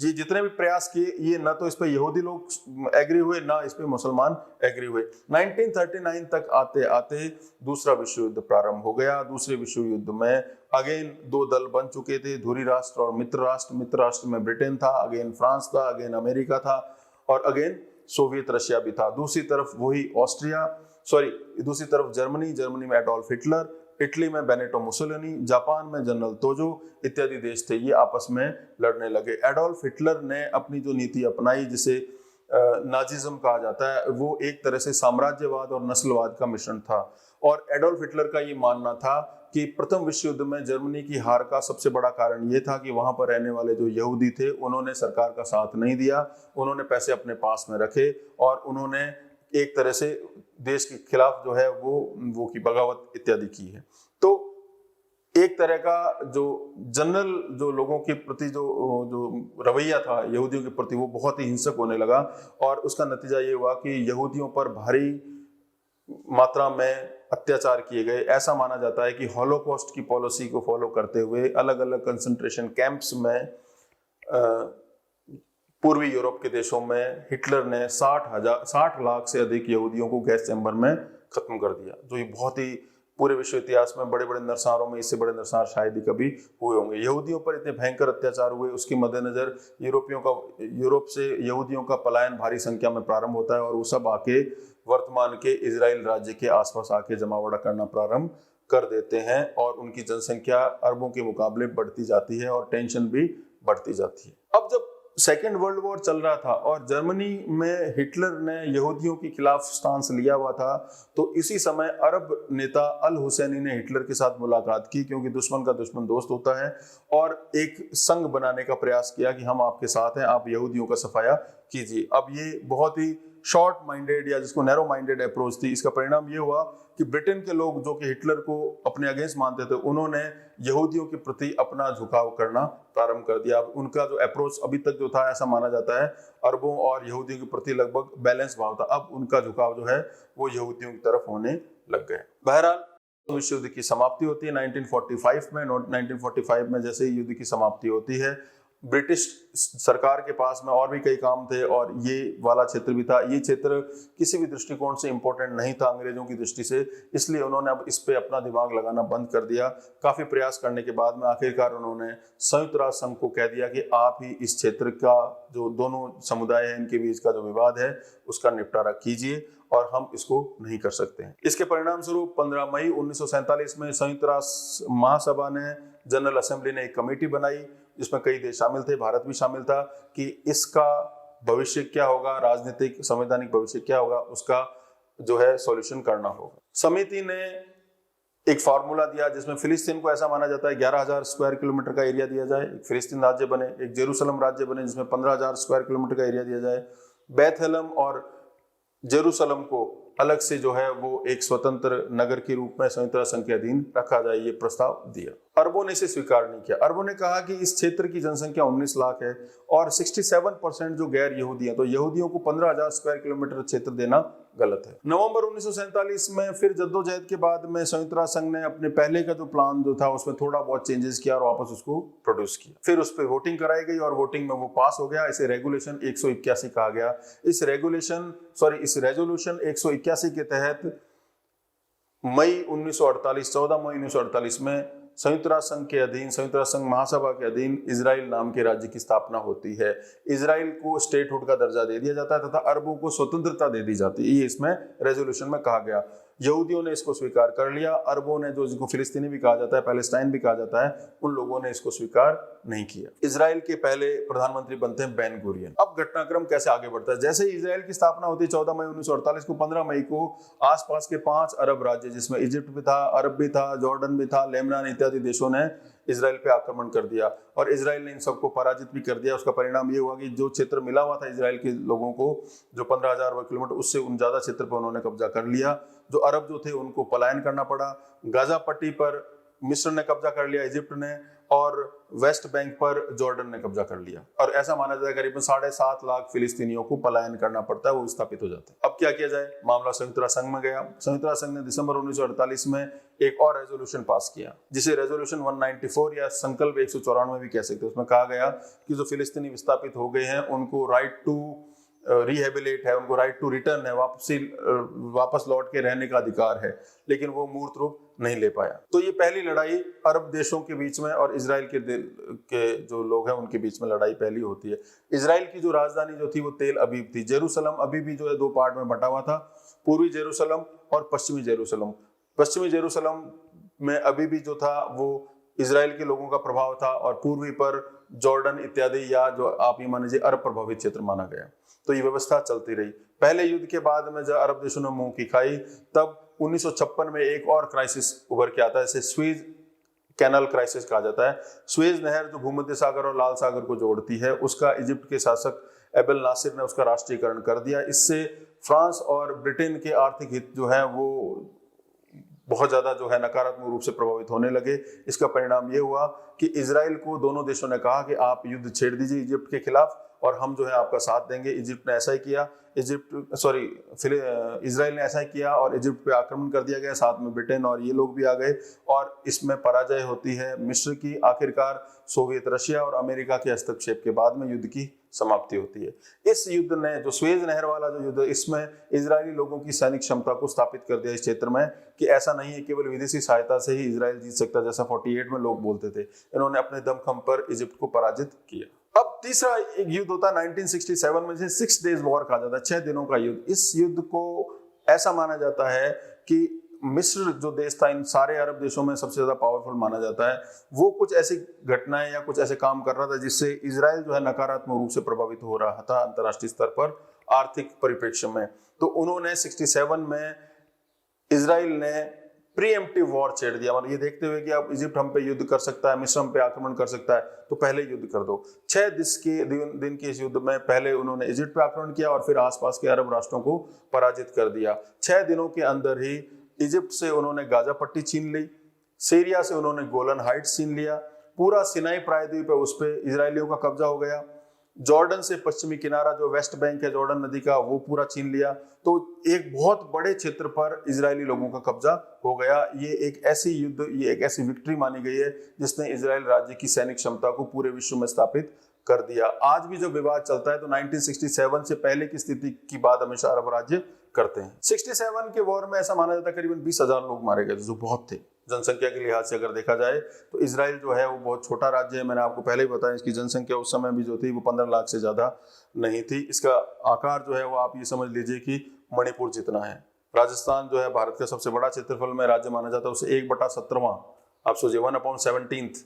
ये जितने भी प्रयास किए, ये ना तो इस पे यहूदी लोग एग्री हुए, ना इस पे मुसलमान एग्री हुए। 1939 तक आते आते दूसरा विश्व युद्ध प्रारंभ हो गया। दूसरे विश्व युद्ध में अगेन दो दल बन चुके थे, धुरी राष्ट्र और मित्र राष्ट्र। मित्र राष्ट्र में ब्रिटेन था, अगेन फ्रांस था, अगेन अमेरिका था और अगेन सोवियत रशिया भी था। दूसरी तरफ दूसरी तरफ जर्मनी में एडोल्फ हिटलर, इटली में बेनेटो मुसोलिनी, जापान में जनरल तोजो इत्यादि देश थे, ये आपस में लड़ने लगे। एडोल्फ हिटलर ने अपनी जो नीति अपनाई, जिसे नाजिज्म कहा जाता है, वो एक तरह से साम्राज्यवाद और नस्लवाद का मिश्रण था। और एडोल्फ हिटलर का ये मानना था कि प्रथम विश्व युद्ध में जर्मनी की हार का सबसे बड़ा कारण ये था कि वहां पर रहने वाले जो यहूदी थे उन्होंने सरकार का साथ नहीं दिया, उन्होंने पैसे अपने पास में रखे और उन्होंने एक तरह से देश के खिलाफ जो है वो की बगावत इत्यादि की है। तो एक तरह का जो जनरल जो लोगों के प्रति जो रवैया था यहूदियों के प्रति, वो बहुत ही हिंसक होने लगा और उसका नतीजा ये हुआ कि यहूदियों पर भारी मात्रा में अत्याचार किए गए। ऐसा माना जाता है कि हॉलोकॉस्ट की पॉलिसी को फॉलो करते हुए अलग अलग कंसंट्रेशन कैंप्स में पूर्वी यूरोप के देशों में हिटलर ने 60 लाख से अधिक यहूदियों को गैस चैम्बर में खत्म कर दिया, जो ये बहुत ही पूरे विश्व इतिहास में बड़े बड़े नरसंहारों में इससे बड़े नरसंहार शायद ही कभी हुए होंगे। यहूदियों पर इतने भयंकर अत्याचार हुए, उसके मद्देनजर यूरोप से यहूदियों का पलायन भारी संख्या में प्रारंभ होता है और वो सब आके वर्तमान के इजराइल राज्य के आसपास आके जमावड़ा करना प्रारंभ कर देते हैं और उनकी जनसंख्या अरबों के मुकाबले बढ़ती जाती है और टेंशन भी बढ़ती जाती है। अब जब सेकेंड वर्ल्ड वॉर चल रहा था और जर्मनी में हिटलर ने यहूदियों के खिलाफ स्टांस लिया हुआ था, तो इसी समय अरब नेता अल हुसैनी ने हिटलर के साथ मुलाकात की, क्योंकि दुश्मन का दुश्मन दोस्त होता है, और एक संघ बनाने का प्रयास किया कि हम आपके साथ हैं, आप यहूदियों का सफाया कीजिए। अब ये बहुत ही शॉर्ट माइंडेड या जिसको नैरो माइंडेड अप्रोच थी। इसका परिणाम ये हुआ कि ब्रिटेन के लोग जो कि हिटलर को अपने अगेंस्ट मानते थे, उन्होंने यहूदियों के प्रति अपना झुकाव करना प्रारंभ कर दिया। अब उनका जो अप्रोच अभी तक जो था, ऐसा माना जाता है अरबों और यहूदियों के प्रति लगभग बैलेंस भाव था। अब उनका झुकाव जो है वो यहूदियों की तरफ होने लग गए। बहरहाल विश्व युद्ध की समाप्ति होती है 1945 में। 1945 में जैसे ही युद्ध की समाप्ति होती है, ब्रिटिश सरकार के पास में और भी कई काम थे और ये वाला क्षेत्र भी था। ये क्षेत्र किसी भी दृष्टिकोण से इम्पोर्टेंट नहीं था अंग्रेजों की दृष्टि से, इसलिए उन्होंने अब इस पे अपना दिमाग लगाना बंद कर दिया। काफी प्रयास करने के बाद में आखिरकार उन्होंने संयुक्त राष्ट्र संघ को कह दिया कि आप ही इस क्षेत्र का, जो दोनों समुदाय हैं इनके बीच का जो विवाद है उसका निपटारा कीजिए और हम इसको नहीं कर सकते हैं। इसके परिणाम स्वरूप 15 मई 1947 में संयुक्त राष्ट्र महासभा ने, जनरल असेंबली ने एक कमेटी बनाई जिसमें कई देश शामिल थे, भारत भी शामिल था, कि इसका भविष्य क्या होगा, राजनीतिक संवैधानिक भविष्य क्या होगा, उसका जो है सॉल्यूशन करना होगा। समिति ने एक फार्मूला दिया जिसमें फिलिस्तीन को ऐसा माना जाता है 11,000 स्क्वायर किलोमीटर का एरिया दिया जाए, एक फिलिस्तीन राज्य बने, एक जेरूसलम राज्य बने जिसमें 15,000 स्क्वायर किलोमीटर का एरिया दिया जाए, बेथलेहम और जेरूसलम को अलग से जो है वो एक स्वतंत्र नगर के रूप में संयुक्त राष्ट्र संघ के अधीन रखा जाए, ये प्रस्ताव दिया। अरबों ने इसे स्वीकार नहीं किया। अरबों ने कहा कि इस क्षेत्र की जनसंख्या 19 लाख है और 67% जो गैर यहूदी हैं, तो यहूदियों को 15,000 स्क्वायर किलोमीटर क्षेत्र देना गलत है। नवंबर 1947 में फिर जद्दोजहद के बाद में संयुक्त राष्ट्र संघ ने अपने पहले का जो प्लान जो था उसमें थोड़ा बहुत चेंजेस किया और वापस उसको प्रोड्यूस किया। फिर उस पर वोटिंग कराई गई और वोटिंग में वो पास हो गया। इसे रेगुलेशन 181 कहा गया। इस रेजोल्यूशन 181 के तहत 14 मई 1948 में संयुक्त राष्ट्र संघ के अधीन, संयुक्त राष्ट्र संघ महासभा के अधीन इजराइल नाम के राज्य की स्थापना होती है। इजराइल को स्टेटहुड का दर्जा दे दिया जाता है तथा अरबों को स्वतंत्रता दे दी जाती है, ये इसमें रेजोल्यूशन में कहा गया। यहूदियों ने इसको स्वीकार कर लिया। अरबों ने, जो जिनको फिलिस्तीनी भी कहा जाता है, पैलेस्टाइन भी कहा जाता है, उन लोगों ने इसको स्वीकार नहीं किया। इजराइल के पहले प्रधानमंत्री बनते हैं बेन गुरियन। अब घटनाक्रम कैसे आगे बढ़ता है? जैसे ही इजराइल की स्थापना होती है 14 मई 1948 को, 15 मई को आसपास के 5 अरब राज्य, जिसमें इजिप्ट भी था, अरब भी था, जॉर्डन भी था, लेबनान इत्यादि देशों ने इजराइल पे आक्रमण कर दिया और इजराइल ने इन सबको पराजित भी कर दिया। उसका परिणाम ये हुआ कि जो क्षेत्र मिला हुआ था इजराइल के लोगों को, जो 15,000 वर्ग किलोमीटर, उससे उन ज्यादा क्षेत्र पर उन्होंने कब्जा कर लिया। जो अरब जो थे उनको पलायन करना पड़ा। गाजा पट्टी पर मिस्र ने कब्जा कर लिया, इजिप्ट ने, और वेस्ट बैंक पर जॉर्डन ने कब्जा कर लिया। और ऐसा माना जाता है करीबन 7.5 लाख फिलिस्तीनियों को पलायन करना पड़ता है, वो विस्थापित हो जाते हैं। अब क्या किया जाए? मामला संयुक्त राष्ट्र संघ में गया। संयुक्त राष्ट्र संघ ने दिसंबर 1948 में एक और रेजोल्यूशन पास किया, जिसे रेजोल्यूशन 194 या संकल्प 194 भी कह सकते हैं। उसमें कहा गया कि जो फिलिस्तीनी विस्थापित हो गए हैं उनको राइट टू रिहेबिलिट है, उनको राइट टू रिटर्न है, वापस लौट के रहने का अधिकार है, लेकिन वो मूर्त रूप नहीं ले पाया। तो ये पहली लड़ाई अरब देशों के बीच में और इजराइल के जो लोग हैं उनके बीच में लड़ाई पहली होती है। इजराइल की जो राजधानी जो थी वो तेल अबीब थी। जेरूसलम अभी भी जो है 2 पार्ट में बटा हुआ था, पूर्वी जेरूसलम और पश्चिमी जेरूसलम। पश्चिमी जेरूसलम में अभी भी जो था वो इजराइल के लोगों का प्रभाव था और पूर्वी पर जॉर्डन इत्यादि, या जो आप ये मान लीजिए अरब प्रभावित क्षेत्र माना गया। तो ये व्यवस्था चलती रही। पहले युद्ध के बाद में जब अरब देशों ने मुंह की खाई, तब 1956 में एक और क्राइसिस उभर के आता है, इसे स्वेज कैनल क्राइसिस कहा जाता है। स्वेज नहर जो भूमध्य सागर और लाल सागर को जोड़ती है, उसका इजिप्ट के शासक एबेल नासिर ने उसका राष्ट्रीयकरण कर दिया। इससे फ्रांस और ब्रिटेन के आर्थिक हित जो है वो बहुत ज्यादा जो है नकारात्मक रूप से प्रभावित होने लगे। इसका परिणाम ये हुआ कि इजराइल को दोनों देशों ने कहा कि आप युद्ध छेड़ दीजिए इजिप्ट के खिलाफ और हम जो है आपका साथ देंगे। इजिप्ट ने ऐसा ही किया, इजराइल ने ऐसा ही किया और इजिप्ट पे आक्रमण कर दिया गया। साथ में ब्रिटेन और ये लोग भी आ गए और इसमें पराजय होती है मिस्र की। आखिरकार सोवियत रशिया और अमेरिका के हस्तक्षेप के बाद में युद्ध की समाप्ति होती है। इस युद्ध ने, जो स्वेज नहर वाला जो युद्ध, इसमें इजरायली लोगों की सैनिक क्षमता को स्थापित कर दिया इस क्षेत्र में, कि ऐसा नहीं है केवल विदेशी सहायता से ही इजराइल जीत सकता है, जैसा 48 में लोग बोलते थे। इन्होंने अपने दमखम पर इजिप्ट को पराजित किया। अब तीसरा एक युद्ध होता है 1967 में, जिसे 6 डेज वॉर कहा जाता है, 6 दिनों का युद्ध। इस युद्ध को ऐसा माना जाता है कि मिस्र जो देश था इन सारे अरब देशों में सबसे ज्यादा पावरफुल माना जाता है। वो कुछ ऐसी घटनाएं या कुछ ऐसे काम कर रहा था जिससे इजराइल जो है नकारात्मक रूप से प्रभावित हो रहा था अंतर्राष्ट्रीय स्तर पर आर्थिक परिप्रेक्ष्य में। तो उन्होंने 67 में इजराइल ने प्रीएम्प्टिव वॉर छेड़ दिया, मतलब ये देखते हुए कि अब इजिप्ट हम पे युद्ध कर सकता है, मिस्र हम पे आक्रमण कर सकता है, तो पहले युद्ध कर दो। 6 दिन के इस युद्ध में पहले उन्होंने इजिप्ट पे आक्रमण किया और फिर आसपास के अरब राष्ट्रों को पराजित कर दिया। 6 दिनों के अंदर ही इजिप्ट से उन्होंने गाजा पट्टी छीन ली, सीरिया से उन्होंने गोलन हाइट्स छीन लिया, पूरा सिनाई प्रायद्वीप है उस पे इजरायलियों का कब्जा हो गया। जॉर्डन से पश्चिमी किनारा जो वेस्ट बैंक है जॉर्डन नदी का, वो पूरा छीन लिया। तो एक बहुत बड़े क्षेत्र पर इजरायली लोगों का कब्जा हो गया। ये एक ऐसी युद्ध, ये एक ऐसी विक्ट्री मानी गई है जिसने इजराइल राज्य की सैनिक क्षमता को पूरे विश्व में स्थापित कर दिया। आज भी जब विवाद चलता है तो 1967 से पहले की स्थिति की बात हमेशा अरब राज्य करते हैं। 67 के वॉर में ऐसा माना जाता है करीबन 20,000 लोग मारे गए थे, जो बहुत थे जनसंख्या के लिहाज से अगर देखा जाए तो। इजराइल जो है वो बहुत छोटा राज्य है, मैंने आपको पहले ही बताया, इसकी जनसंख्या उस समय भी जो थी वो 15 लाख से ज्यादा नहीं थी। इसका आकार जो है वो आप ये समझ लीजिए कि मणिपुर जितना है। राजस्थान जो है भारत का सबसे बड़ा क्षेत्रफल में राज्य माना जाता है, उसे 1/17 आप सोचिए 1/17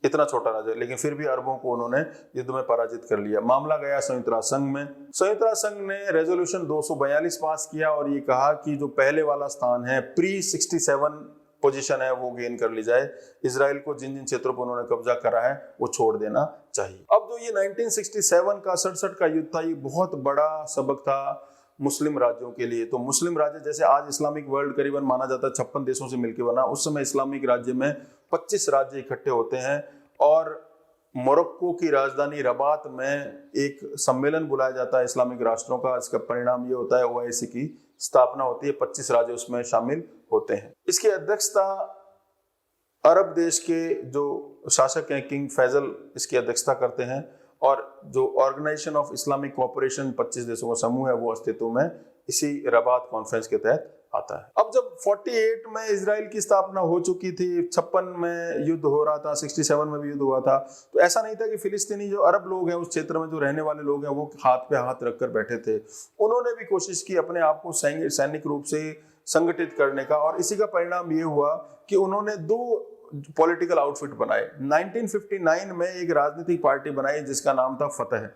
इतना छोटा राज्य है, लेकिन फिर भी अरबों को उन्होंने युद्ध में पराजित कर लिया। मामला गया संयुक्त राष्ट्र संघ में। संयुक्त राष्ट्र संघ ने रेजोल्यूशन 242 पास किया और ये कहा कि जो पहले वाला स्थान है, प्री 67 पोजीशन है, वो गेन कर ली जाए। इजराइल को जिन जिन क्षेत्रों पर उन्होंने कब्जा करा है वो छोड़ देना चाहिए। अब जो ये 1967 का 67 का युद्ध था, ये बहुत बड़ा सबक था मुस्लिम राज्यों के लिए। तो मुस्लिम राज्य, जैसे आज इस्लामिक वर्ल्ड करीबन माना जाता है 56 देशों से मिलकर बना, उस समय इस्लामिक राज्य में 25 राज्य इकट्ठे होते हैं और मोरक्को की राजधानी रबात में एक सम्मेलन बुलाया जाता है इस्लामिक राष्ट्रों का। इसका परिणाम ये होता है ओआईसी की स्थापना होती है, 25 राज्य उसमें शामिल होते हैं। इसकी अध्यक्षता अरब देश के जो शासक हैं किंग फैजल इसकी अध्यक्षता करते हैं, और जो ऑर्गेनाइजेशन ऑफ इस्लामिक कोऑपरेशन 25 देशों का समूह है वो अस्तित्व में इसी रबात कॉन्फ्रेंस के तहत आता है। अब जब 48 में इजराइल की स्थापना हो चुकी थी, 56 में युद्ध हो रहा था, 67 में भी युद्ध हुआ था, तो ऐसा नहीं था कि फिलिस्तीनी जो अरब लोग हैं उस क्षेत्र में जो रहने वाले लोग हैं वो हाथ पे हाथ रखकर बैठे थे। उन्होंने भी कोशिश की अपने आप को सैनिक रूप से संगठित करने का, और इसी का परिणाम ये हुआ कि उन्होंने 2 पॉलिटिकल आउटफिट बनाए। 1959 में एक राजनीतिक पार्टी बनाई जिसका नाम था फतह,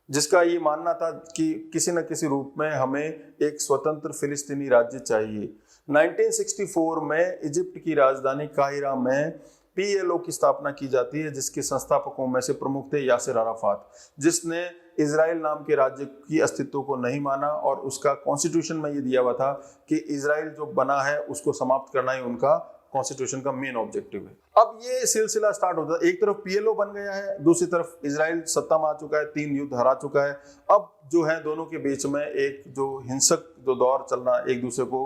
जिसका ये मानना था कि किसी न किसी रूप में हमें एक स्वतंत्र फिलिस्तीनी राज्य चाहिए। 1964 में इजिप्ट की राजधानी काहिरा में पीएलओ की स्थापना की जाती है, जिसके संस्थापकों में से प्रमुख थे यासिर अराफात, जिसने इजराइल नाम के राज्य की अस्तित्व को नहीं माना और उसका कॉन्स्टिट्यूशन में ये दिया हुआ था कि इजराइल जो बना है उसको समाप्त करना ही उनका कॉन्स्टिट्यूशन का मेन ऑब्जेक्टिव है। अब ये सिलसिला स्टार्ट होता है, एक तरफ पीएलओ बन गया है, दूसरी तरफ इजराइल सत्ता में आ चुका है, 3 युद्ध हरा चुका है। अब जो है दोनों के बीच में एक जो हिंसक जो दौर चलना, एक दूसरे को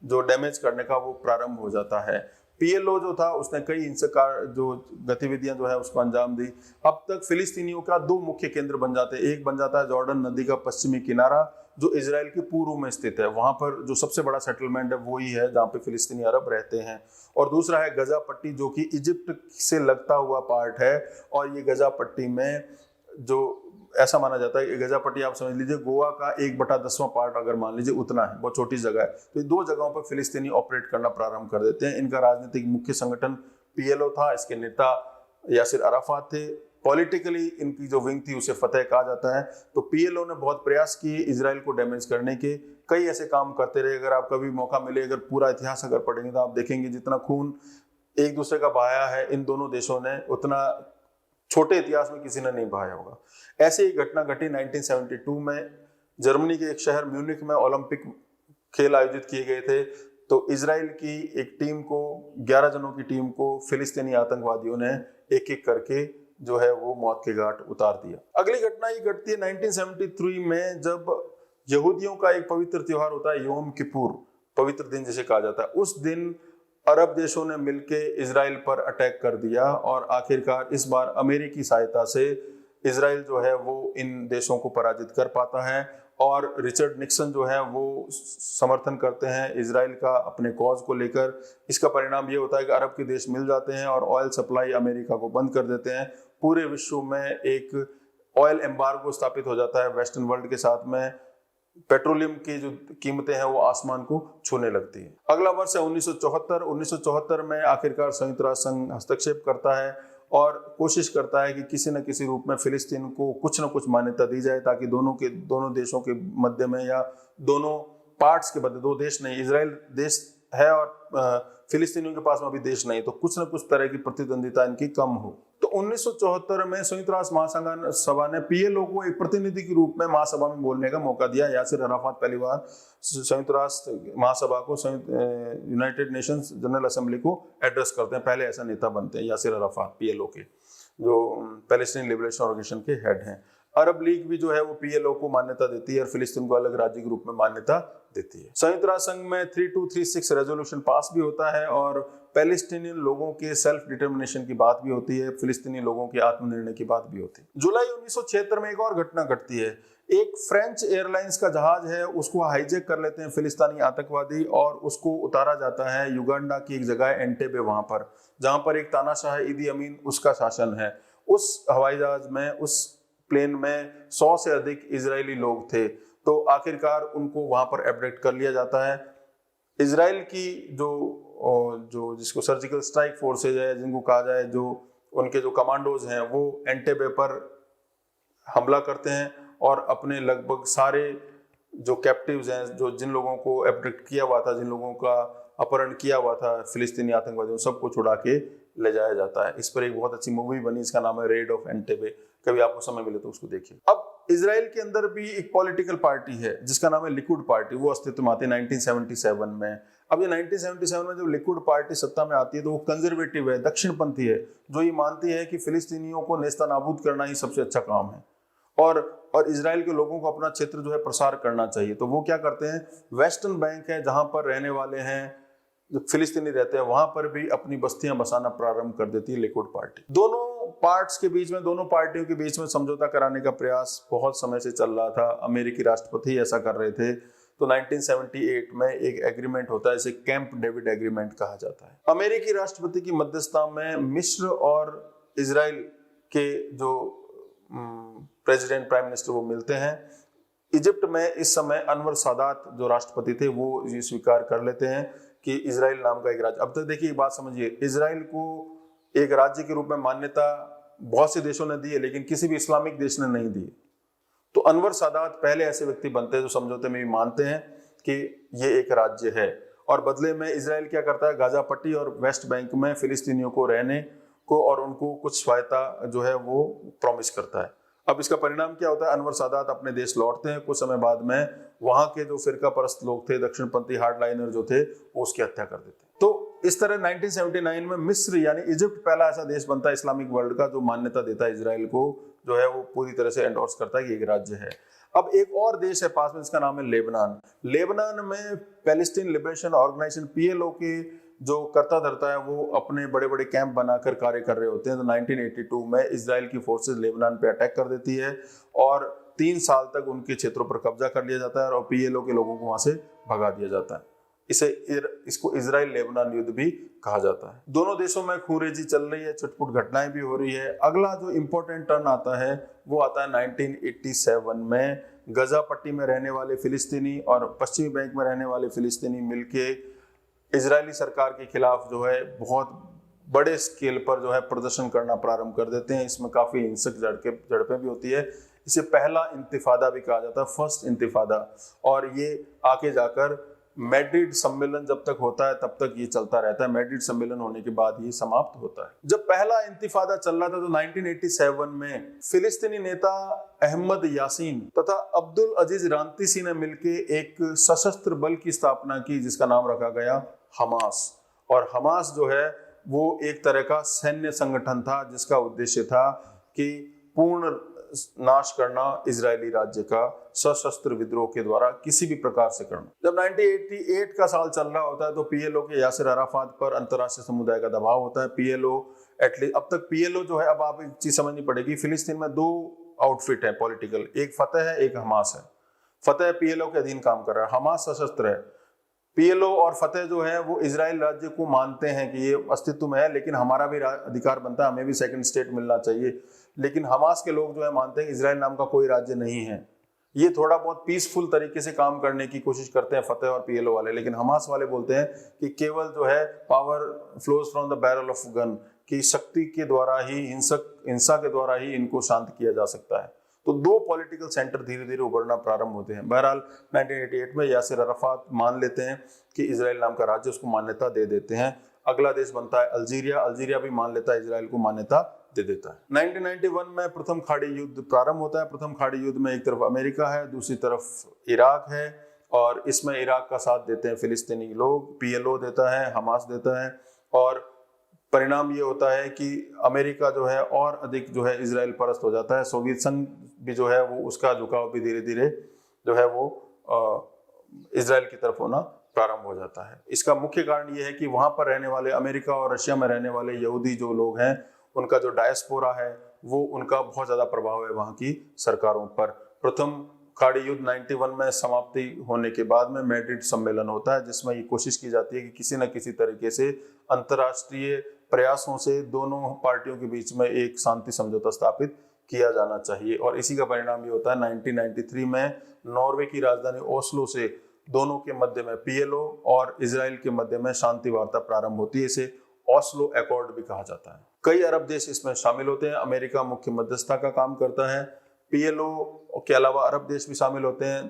जो डैमेज करने का, वो प्रारंभ हो जाता है। पीएलओ जो था उसने कई हिंसक जो गतिविधियां जो है उसको अंजाम दी। अब तक फिलिस्तीनियों का 2 मुख्य केंद्र बन जाते हैं। एक बन जाता है जॉर्डन नदी का पश्चिमी किनारा जो इजराइल के पूर्व में स्थित है, वहां पर जो सबसे बड़ा सेटलमेंट है वही है जहाँ पे फिलिस्तीनी अरब रहते हैं। और दूसरा है गजा पट्टी जो कि इजिप्ट से लगता हुआ पार्ट है, और ये गजा पट्टी में जो ऐसा माना जाता है कि गजा पट्टी आप समझ लीजिए गोवा का 1/10वां पार्ट अगर मान लीजिए उतना है, बहुत छोटी जगह है। तो 2 जगहों पर फिलिस्तीनी ऑपरेट करना प्रारंभ कर देते हैं। इनका राजनीतिक मुख्य संगठन पीएलओ था, इसके नेता यासिर अराफात थे। पॉलिटिकली इनकी जो विंग थी उसे फतह कहा जाता है। तो पीएलओ ने बहुत प्रयास किए इजराइल को डैमेज करने के, कई ऐसे काम करते रहे। अगर आप कभी मौका मिले, अगर पूरा इतिहास अगर पढ़ेंगे तो आप देखेंगे जितना खून एक दूसरे का बहाया है इन दोनों देशों ने, उतना छोटे इतिहास में किसी ने नहीं बहाया होगा। ऐसे ही घटना घटी 1972 में जर्मनी के एक शहर म्यूनिख में ओलंपिक खेल आयोजित किए गए थे। तो इजराइल की एक टीम को, 11 जनों की टीम को फिलिस्तीनी आतंकवादियों ने एक एक करके जो है वो मौत के घाट उतार दिया। अगली घटना ये घटती है 1973 में, जब यहूदियों का एक पवित्र त्योहार होता है योम किपुर, पवित्र दिन जिसे कहा जाता है। उस दिन अरब देशों ने मिलकर इजराइल पर अटैक कर दिया और आखिरकार इस बार अमेरिकी सहायता से इजराइल जो है वो इन देशों को पराजित कर पाता है। और रिचर्ड निक्सन जो है वो समर्थन करते हैं इजराइल का अपने कॉज को लेकर। इसका परिणाम ये होता है कि अरब के देश मिल जाते हैं और ऑयल सप्लाई अमेरिका को बंद कर देते हैं। पूरे विश्व में एक ऑयल एम्बार्गो स्थापित हो जाता है वेस्टर्न वर्ल्ड के साथ में। पेट्रोलियम की जो कीमतें हैं वो आसमान को छूने लगती है। अगला वर्ष है 1974 में आखिरकार संयुक्त राष्ट्र संघ हस्तक्षेप करता है और कोशिश करता है कि किसी न किसी रूप में फिलिस्तीन को कुछ न कुछ मान्यता दी जाए, ताकि दोनों देशों के मध्य में, या दोनों पार्ट्स के मध्य, 2 देश नहीं, इजराइल देश है और फिलिस्तीनियों के पास में अभी देश नहीं, तो कुछ न कुछ तरह की प्रतिद्वंदिता इनकी कम हो। तो 1974 में संयुक्त राष्ट्र महासभा ने पीएलओ को एक प्रतिनिधि के रूप में महासभा में बोलने का मौका दिया। यासिर अराफात पहली बार संयुक्त राष्ट्र महासभा को, यूनाइटेड नेशंस जनरल असेंबली को एड्रेस करते हैं। पहले ऐसा नेता बनते हैं यासिर अराफात पीएलओ के, जो पैलेस्टीन लिबरेशन ऑर्गेनाइजेशन के हेड हैं। अरब लीग भी जो है वो पीएलओ को मान्यता देती है और फिलिस्तीन को अलग राज्य के रूप में मान्यता देती है। संयुक्त राष्ट्र संघ में 3236 रेजोल्यूशन पास भी होता है और पैलेस्टीनियन लोगों के सेल्फ डिटर्मिनेशन की बात भी होती है, फिलिस्तीनी लोगों के आत्मनिर्णय की बात भी होती है। जुलाई 1976 में एक और घटना घटती है। एक फ्रेंच एयरलाइंस का जहाज है, उसको हाईजैक कर लेते हैं फिलिस्तीनी आतंकवादी और उसको उतारा जाता है युगांडा की एक जगह एंटेबे, वहां पर जहां पर एक तानाशाह ईदी अमीन उसका शासन है। उस हवाई जहाज में, उस प्लेन में 100 से अधिक इजरायली लोग थे। तो आखिरकार उनको वहां पर एब्डक्ट कर लिया जाता है। इजराइल की जो जिसको सर्जिकल स्ट्राइक फोर्सेज है, जिनको कहा जाए, जो उनके जो कमांडोज हैं, वो एंटेबे पर हमला करते हैं और अपने लगभग सारे जो कैप्टिव्स हैं, जो जिन लोगों को एब्डक्ट किया हुआ था, जिन लोगों का अपहरण किया हुआ था फिलिस्तीनी आतंकवादियों, सबको छुड़ा के ले जाया जाता है। इस पर एक बहुत अच्छी मूवी बनी, इसका नाम है रेड ऑफ एंटेबे। कभी आपको समय मिले तो उसको देखिए। अब इजराइल के अंदर भी एक पॉलिटिकल पार्टी है जिसका नाम है लिकुड पार्टी, वो अस्तित्व में आती है 1977 में। अब ये 1977 में जब लिकुड पार्टी सत्ता में आती है तो वो कंजर्वेटिव है, दक्षिणपंथी है, जो ये मानती है कि फिलिस्तीनियों को नेस्तनाबूद करना ही सबसे अच्छा काम है और इजराइल के लोगों को अपना क्षेत्र जो है प्रसार करना चाहिए। तो वो क्या करते हैं, वेस्टर्न बैंक है जहां पर रहने वाले हैं जो फिलिस्तीनी रहते हैं, वहां पर भी अपनी बस्तियां बसाना प्रारंभ कर देती है लिकुड पार्टी। दोनों पार्ट्स के बीच में, दोनों पार्टियों के बीच में समझौता कराने का प्रयास बहुत समय से चल रहा था। अमेरिकी राष्ट्रपति ऐसा कर रहे थे। तो 1978 में एक एग्रीमेंट होता है, इसे कैंप डेविड एग्रीमेंट कहा जाता है। अमेरिकी राष्ट्रपति की मध्यस्थता में मिस्र और इजराइल के जो प्रेसिडेंट, प्राइम मिनिस्टर, वो मिलते हैं। इजिप्ट में इस समय अनवर सादात जो राष्ट्रपति थे, वो ये स्वीकार कर लेते हैं कि इजराइल नाम का एक राज्य। अब तक देखिए, एक बात समझिए, इजराइल को एक राज्य के रूप में मान्यता बहुत से देशों ने दी है, लेकिन किसी भी इस्लामिक देश ने नहीं दी। तो अनवर सादात पहले ऐसे व्यक्ति बनते हैं जो समझौते में भी मानते हैं कि ये एक राज्य है, और बदले में इजराइल क्या करता है, गाजा पट्टी और वेस्ट बैंक में फिलिस्तीनियों को रहने को और उनको कुछ स्वायत्ता जो है वो प्रॉमिस करता है। अब इसका परिणाम क्या होता है, अनवर सादात अपने देश लौटते हैं। कुछ समय बाद में वहां के जो फिरका परस्त लोग थे, दक्षिणपंथी हार्डलाइनर जो थे, वो उसकी हत्या कर देते हैं। तो इस तरह 1979 में मिस्र यानी इजिप्ट पहला ऐसा देश बनता है इस्लामिक वर्ल्ड का जो मान्यता देता है इजराइल को, जो है वो पूरी तरह से एंडोर्स करता है कि एक राज्य है। अब एक और देश है पास में, जिसका नाम है लेबनान। लेबनान में पैलेस्टीन लिबरेशन ऑर्गेनाइजेशन PLO के जो करता धरता है, वो अपने बड़े बड़े कैंप बनाकर कार्य कर रहे होते हैं। तो 1982 में इजराइल की फोर्सेस लेबनान पे अटैक कर देती है और 3 साल तक उनके क्षेत्रों पर कब्जा कर लिया जाता है और PLO के लोगों को वहां से भगा दिया जाता है। इसको इजराइल लेबनान युद्ध भी कहा जाता है। दोनों देशों में खूनरेजी चल रही है, छुटपुट घटनाएं भी हो रही है। अगला जो इंपॉर्टेंट टर्न आता है वो आता है 1987 में। गजा पट्टी में रहने वाले फिलिस्तीनी और पश्चिमी बैंक में रहने वाले फिलिस्तीनी मिलके इजरायली सरकार के खिलाफ जो है बहुत बड़े स्केल पर जो है प्रदर्शन करना प्रारंभ कर देते हैं। इसमें काफी हिंसक झड़पें भी होती है। इसे पहला इंतिफादा भी कहा जाता है, फर्स्ट इंतिफादा। और ये आके जाकर मैड्रिड सम्मेलन जब तक होता है तब तक ये चलता रहता है। मैड्रिड सम्मेलन होने के बाद ये समाप्त होता है। जब पहला इंतिफादा चल रहा था तो 1987 में फिलिस्तीनी नेता अहमद यासीन तथा अब्दुल अजीज रांतीसी ने मिलकर एक सशस्त्र बल की स्थापना की जिसका नाम रखा गया हमास। और हमास जो है वो एक तरह का सैन्य संगठन था जिसका उद्देश्य था कि पूर्ण नाश करना इजरायली राज्य का सशस्त्र विद्रोह के द्वारा किसी भी प्रकार से करना। जब 1988 का साल चल रहा होता है तो PLO के यासिर अराफात पर अंतर्राष्ट्रीय समुदाय का दबाव होता है। PLO एटलीस्ट अब तक PLO जो है, अब आप एक चीज समझनी पड़ेगी, फिलिस्तीन में 2 आउटफिट है पॉलिटिकल, एक फतेह है, एक हमास है। फतेह PLO के अधीन काम कर रहा है, हमास सशस्त्र है। PLO और फतेह जो है वो इजराइल राज्य को मानते हैं कि ये अस्तित्व में है, लेकिन हमारा भी अधिकार बनता है, हमें भी सेकंड स्टेट मिलना चाहिए। लेकिन हमास के लोग जो है मानते हैं कि इजराइल नाम का कोई राज्य नहीं है। ये थोड़ा बहुत पीसफुल तरीके से काम करने की कोशिश करते हैं फतेह और PLO वाले, लेकिन हमास वाले बोलते हैं कि केवल जो है power flows from the barrel of gun, कि शक्ति के द्वारा ही, हिंसा के द्वारा ही इनको शांत किया जा सकता है। तो 2 पॉलिटिकल सेंटर धीरे धीरे उभरना प्रारंभ होते हैं। बहरहाल 1988 में यासिर अराफात मान लेते हैं कि इजराइल नाम का राज्य, उसको मान्यता दे देते हैं। अगला देश बनता है अल्जीरिया। अल्जीरिया भी मान लेता है, इजराइल को मान्यता दे देता है। 1991 में प्रथम खाड़ी युद्ध प्रारंभ होता है। प्रथम खाड़ी युद्ध में एक तरफ अमेरिका है, दूसरी तरफ इराक है, और इसमें इराक का साथ देते हैं फिलिस्तीनी लोग, PLO देता है, हमास देता है। और परिणाम ये होता है कि अमेरिका जो है और अधिक जो है इजराइल परस्त हो जाता है। सोवियत संघ भी जो है वो, उसका झुकाव भी धीरे धीरे जो है वो इजराइल की तरफ होना प्रारंभ हो जाता है। इसका मुख्य कारण ये है कि वहां पर रहने वाले, अमेरिका और रशिया में रहने वाले यहूदी जो लोग हैं, उनका जो डायस्पोरा है वो, उनका बहुत ज्यादा प्रभाव है वहां की सरकारों पर। प्रथम खाड़ी युद्ध 91 में समाप्ति होने के बाद में मैड्रिड सम्मेलन होता है, जिसमें ये कोशिश की जाती है कि किसी न किसी तरीके से अंतर्राष्ट्रीय प्रयासों से दोनों पार्टियों के बीच में एक शांति समझौता स्थापित किया जाना चाहिए। और इसी का परिणाम ये होता है 1993 में नॉर्वे की राजधानी ओस्लो से दोनों के मध्य में, पीएलओ और इजराइल के मध्य में शांति वार्ता प्रारंभ होती है। इसे ओस्लो अकॉर्ड भी कहा जाता है। कई अरब देश इसमें शामिल होते हैं। अमेरिका मुख्य मध्यस्थता का काम करता है। पीएलओ के अलावा अरब देश भी शामिल होते हैं।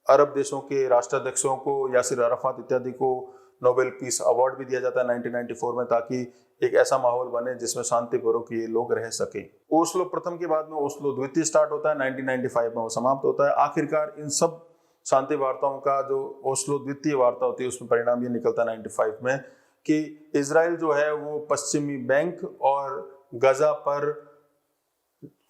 अरब देशों के राष्ट्राध्यक्षों को, यासिर अराफात इत्यादि को नोबेल पीस अवार्ड भी दिया जाता है 1994 में, ताकि एक ऐसा माहौल बने जिसमें शांतिपूर्वक ये लोग रह सके। ओस्लो प्रथम के बाद में ओस्लो द्वितीय स्टार्ट होता है, 1995 में वो समाप्त होता है। आखिरकार इन सब शांति वार्ताओं का जो ओस्लो द्वितीय वार्ता होती है उसमें परिणाम ये निकलता है 95 में कि इजराइल जो है वो पश्चिमी बैंक और गजा पर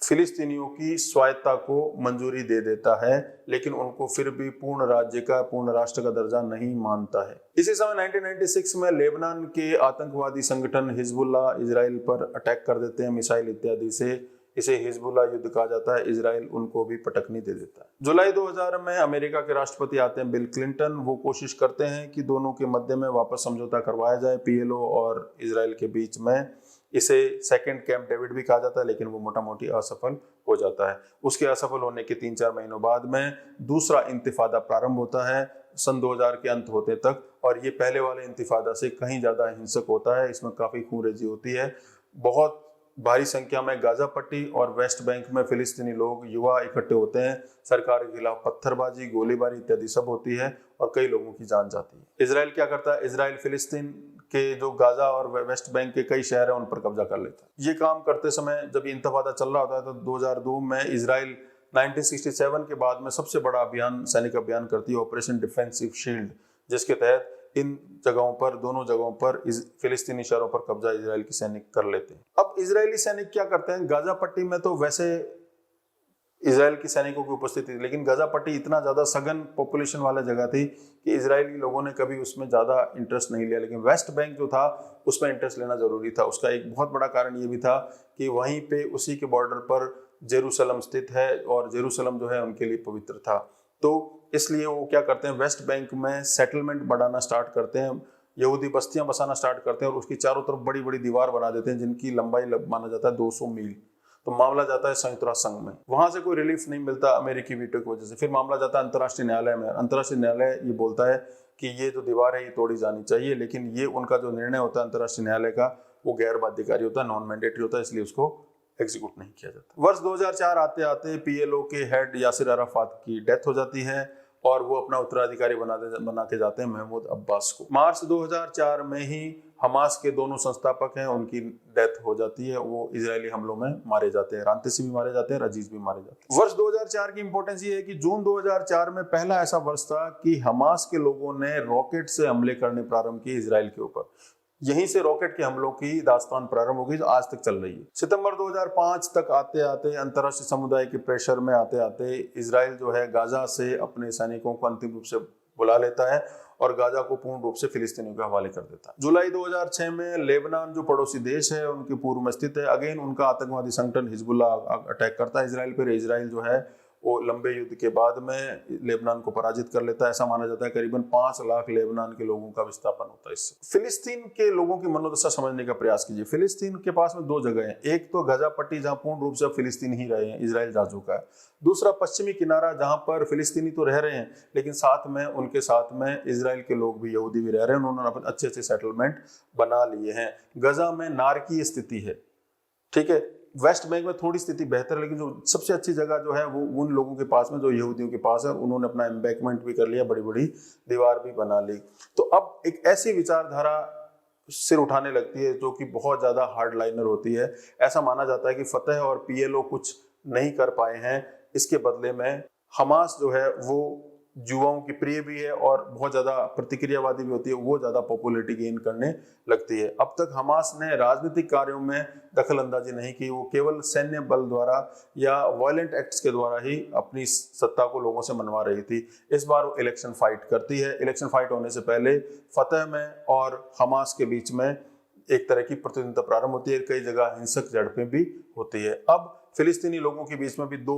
फिलिस्तीनियों की स्वायत्ता को मंजूरी दे देता है, लेकिन उनको फिर भी पूर्ण राज्य का, पूर्ण राष्ट्र का दर्जा नहीं मानता है। इसी समय 1996 में लेबनान के आतंकवादी संगठन हिजबुल्लाह इजराइल पर अटैक कर देते हैं मिसाइल इत्यादि से। इसे हिजबुल्लाह युद्ध कहा जाता है। इजराइल उनको भी पटकनी दे देता है। जुलाई 2000 में अमेरिका के राष्ट्रपति आते हैं बिल क्लिंटन। वो कोशिश करते हैं कि दोनों के मध्य में वापस समझौता करवाया जाए पीएलओ और इजराइल के बीच में। इसे सेकंड कैंप डेविड भी कहा जाता है, लेकिन वो मोटा मोटी असफल हो जाता है। उसके असफल होने के 3-4 महीनों बाद में दूसरा इंतिफादा प्रारंभ होता है सन 2000 के अंत होते तक, और ये पहले वाले इंतिफादा से कहीं ज्यादा हिंसक होता है। इसमें काफी खूनरेजी होती है। बहुत भारी संख्या में गाजा पट्टी और वेस्ट बैंक में फिलिस्तीनी लोग, युवा इकट्ठे होते हैं। सरकार के खिलाफ पत्थरबाजी, गोलीबारी इत्यादि सब होती है और कई लोगों की जान जाती है। इजराइल क्या करता है? इजराइल फिलिस्तीन के जो गाजा और वेस्ट बैंक के कई शहर हैं उन पर कब्जा कर लेता है। ये काम करते समय जब इंतफादा चल रहा होता है तो 2002 में इजराइल 1967 के बाद में सबसे बड़ा अभियान, सैनिक अभियान करती है, ऑपरेशन डिफेंसिव शील्ड, जिसके तहत इन जगहों पर, दोनों जगहों पर फिलिस्तीनी शहरों पर कब्जा इजराइल की सैनिक कर लेते हैं। अब इजरायली सैनिक क्या करते हैं? गाजा पट्टी में तो वैसे इजराइल की सैनिकों की उपस्थिति थी, लेकिन गाजा पट्टी इतना ज्यादा सघन पॉपुलेशन वाला जगह थी कि इजरायली लोगों ने कभी उसमें ज्यादा इंटरेस्ट नहीं लिया। लेकिन वेस्ट बैंक जो था उसमें इंटरेस्ट लेना जरूरी था। उसका एक बहुत बड़ा कारण ये भी था कि वहीं पे उसी के बॉर्डर पर जेरूसलम स्थित है और जेरूसलम जो है उनके लिए पवित्र था। तो इसलिए वो क्या करते हैं, वेस्ट बैंक में सेटलमेंट बढ़ाना स्टार्ट करते हैं, यहूदी बस्तियां बसाना स्टार्ट करते हैं और उसकी चारों तरफ बड़ी बड़ी दीवार बना देते हैं जिनकी लंबाई माना जाता है 200 मील। तो मामला जाता है संयुक्त राष्ट्र संघ में। वहां से कोई रिलीफ नहीं मिलता अमेरिकी वीटो की वजह से। फिर मामला जाता है अंतर्राष्ट्रीय न्यायालय में। अंतर्राष्ट्रीय न्यायालय ये बोलता है कि ये जो दीवार है ये तोड़ी जानी चाहिए, लेकिन ये उनका जो निर्णय होता है अंतर्राष्ट्रीय न्यायालय का, वो गैर बाध्यकारी होता है, नॉन मैंडेटरी होता है, इसलिए उसको एग्जीक्यूट नहीं किया जाता। वर्ष 2004 आते आते पीएलओ के हेड यासिर अराफात की डेथ हो जाती है और वो अपना उत्तराधिकारी बना के जाते हैं महमूद अब्बास को। मार्च 2004 में ही हमास के दोनों संस्थापक हैं, उनकी डेथ हो जाती है। वो इजरायली हमलों में मारे जाते हैं। रांतेसी भी मारे जाते हैं, रजीज भी मारे जाते हैं। वर्ष 2004 की इंपॉर्टेंस ये है कि जून 2004 में पहला ऐसा वर्ष था कि हमास के लोगों ने रॉकेट से हमले करने प्रारंभ किए इजराइल के ऊपर। यहीं से रॉकेट के हमलों की दास्तान प्रारंभ हो गई जो आज तक चल रही है। सितंबर 2005 तक आते आते, अंतर्राष्ट्रीय समुदाय के प्रेशर में आते आते, इजराइल जो है गाजा से अपने सैनिकों को अंतिम रूप से बुला लेता है और गाजा को पूर्ण रूप से फिलिस्तीनियों के हवाले कर देता है। जुलाई 2006 में लेबनान जो पड़ोसी देश है उनके पूर्व में स्थित है, अगेन उनका आतंकवादी संगठन हिजबुल्लाह अटैक करता है इजराइल पर। इजराइल जो है वो लंबे युद्ध के बाद में लेबनान को पराजित कर लेता है। ऐसा माना जाता है करीबन 5 लाख लेबनान के लोगों का विस्थापन होता है इससे। फिलिस्तीन के लोगों की मनोदशा समझने का प्रयास कीजिए। फिलिस्तीन के पास में 2 जगह हैं। एक तो गाजा पट्टी जहां पूर्ण रूप से फिलिस्तीन ही रहे हैं, इजराइल जा चुका है। दूसरा पश्चिमी किनारा जहां पर फिलिस्तीनी तो रह रहे हैं लेकिन साथ में, उनके साथ में इजराइल के लोग भी, यहूदी भी रह रहे हैं। उन्होंने अच्छे अच्छे सेटलमेंट बना लिए हैं। गजा में नारकीय स्थिति है, ठीक है। वेस्ट बैंक में थोड़ी स्थिति बेहतर है, लेकिन जो सबसे अच्छी जगह जो है वो उन लोगों के पास में जो यहूदियों के पास है। उन्होंने अपना एम्बैंकमेंट भी कर लिया, बड़ी बड़ी दीवार भी बना ली। तो अब एक ऐसी विचारधारा सिर उठाने लगती है जो कि बहुत ज्यादा हार्ड लाइनर होती है। ऐसा माना जाता है कि फतेह और पीएलओ कुछ नहीं कर पाए हैं, इसके बदले में हमास जो है वो युवाओं की प्रिय भी है और बहुत ज्यादा प्रतिक्रियावादी भी होती है, वो ज्यादा पॉपुलैरिटी गेन करने लगती है। अब तक हमास ने राजनीतिक कार्यों में दखल अंदाजी नहीं की, वो केवल सैन्य बल द्वारा या वायलेंट एक्ट्स के द्वारा ही अपनी सत्ता को लोगों से मनवा रही थी। इस बार वो इलेक्शन फाइट करती है। इलेक्शन फाइट होने से पहले फतह में और हमास के बीच में एक तरह की प्रतिद्वंद्विता प्रारंभ होती है, कई जगह हिंसक झड़पें भी होती है। अब फिलिस्तीनी लोगों के बीच में भी दो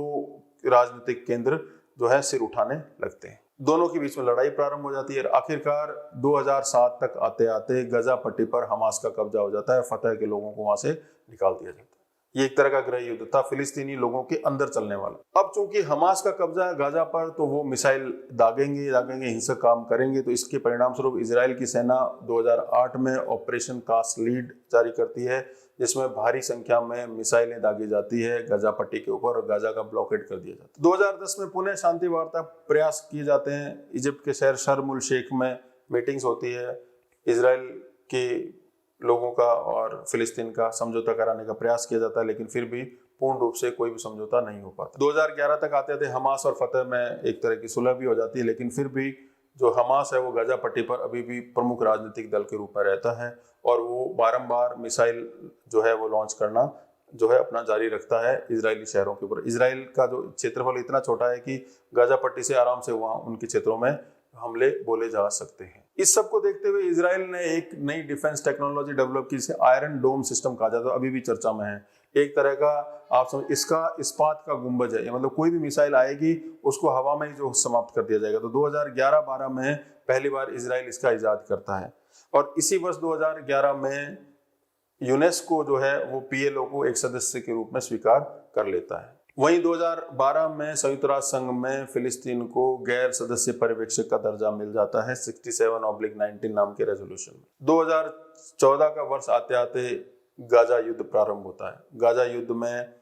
राजनीतिक केंद्र जो है सिर उठाने लगते हैं, दोनों के बीच में लड़ाई प्रारंभ हो जाती है। आखिरकार 2007 तक आते आते गजा पट्टी पर हमास का कब्जा हो जाता है, फतह के लोगों को वहां से निकाल दिया जाता है। ये एक तरह का गृह युद्ध था, फिलिस्तीनी लोगों के अंदर चलने वाला। अब चूंकि हमास का कब्जा है गाजा पर, तो वो मिसाइल दागेंगे हिंसक काम करेंगे। तो इसके परिणाम स्वरूप इजराइल की सेना 2008 में ऑपरेशन कास्ट लीड जारी करती है, जिसमें भारी संख्या में मिसाइलें दागी जाती है गाजा पट्टी के ऊपर और गाजा का ब्लॉकेड कर दिया जाता है। 2010 में पुनः शांति वार्ता प्रयास किए जाते हैं। इजिप्ट के शहर शर्म उल शेख में मीटिंग्स होती है, इजराइल के लोगों का और फिलिस्तीन का समझौता कराने का प्रयास किया जाता है, लेकिन फिर भी पूर्ण रूप से कोई भी समझौता नहीं हो पाता। 2011 तक आते थे हमास और फतह में एक तरह की सुलह भी हो जाती है, लेकिन फिर भी जो हमास है वो गाजा पट्टी पर अभी भी प्रमुख राजनीतिक दल के रूप में रहता है और वो बारंबार मिसाइल जो है वो लॉन्च करना जो है अपना जारी रखता है इजरायली शहरों के ऊपर। इजराइल का जो क्षेत्रफल इतना छोटा है कि गाजा पट्टी से आराम से वहाँ उनके क्षेत्रों में हमले बोले जा सकते हैं। इस सब को देखते हुए इजराइल ने एक नई डिफेंस टेक्नोलॉजी डेवलप की, जिसे आयरन डोम सिस्टम कहा जाता है, अभी भी चर्चा में है। एक तरह का आप समझ, इसका इस्पात का गुंबज है, मतलब कोई भी मिसाइल आएगी उसको हवा में ही जो समाप्त कर दिया जाएगा। तो 2011-12 में पहली बार इजराइल इसका इजाद करता है और इसी वर्ष 2011 में यूनेस्को जो है वो पीएलओ को एक सदस्य के रूप में स्वीकार कर लेता है। वहीं 2012 में संयुक्त राष्ट्र संघ में फिलिस्तीन को गैर सदस्य पर्यवेक्षक का दर्जा मिल जाता है 67/19 नाम के रेजोल्यूशन में। 2014 का वर्ष आते आते गाजा युद्ध प्रारंभ होता है। गाजा युद्ध में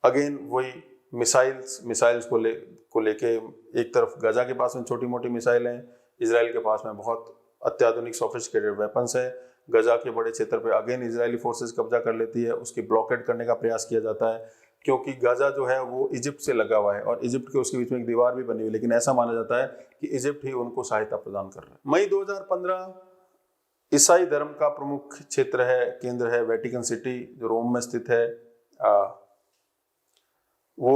अगेन वही मिसाइल्स को लेके एक तरफ गाजा के पास में छोटी मोटी मिसाइल हैं, इजराइल के पास में बहुत अत्याधुनिक सोफिस्टिकेटेड वेपन्स है। गाजा के बड़े क्षेत्र पे अगेन इजरायली फोर्सेस कब्जा कर लेती है, उसकी ब्लॉकेड करने का प्रयास किया जाता है, क्योंकि गाजा जो है वो इजिप्ट से लगा हुआ है और इजिप्ट के उसके बीच में एक दीवार भी बनी हुई है, लेकिन ऐसा माना जाता है कि इजिप्ट ही उनको सहायता प्रदान कर रहा है। मई 2015 ईसाई धर्म का प्रमुख क्षेत्र है, केंद्र है वेटिकन सिटी जो रोम में स्थित है। वो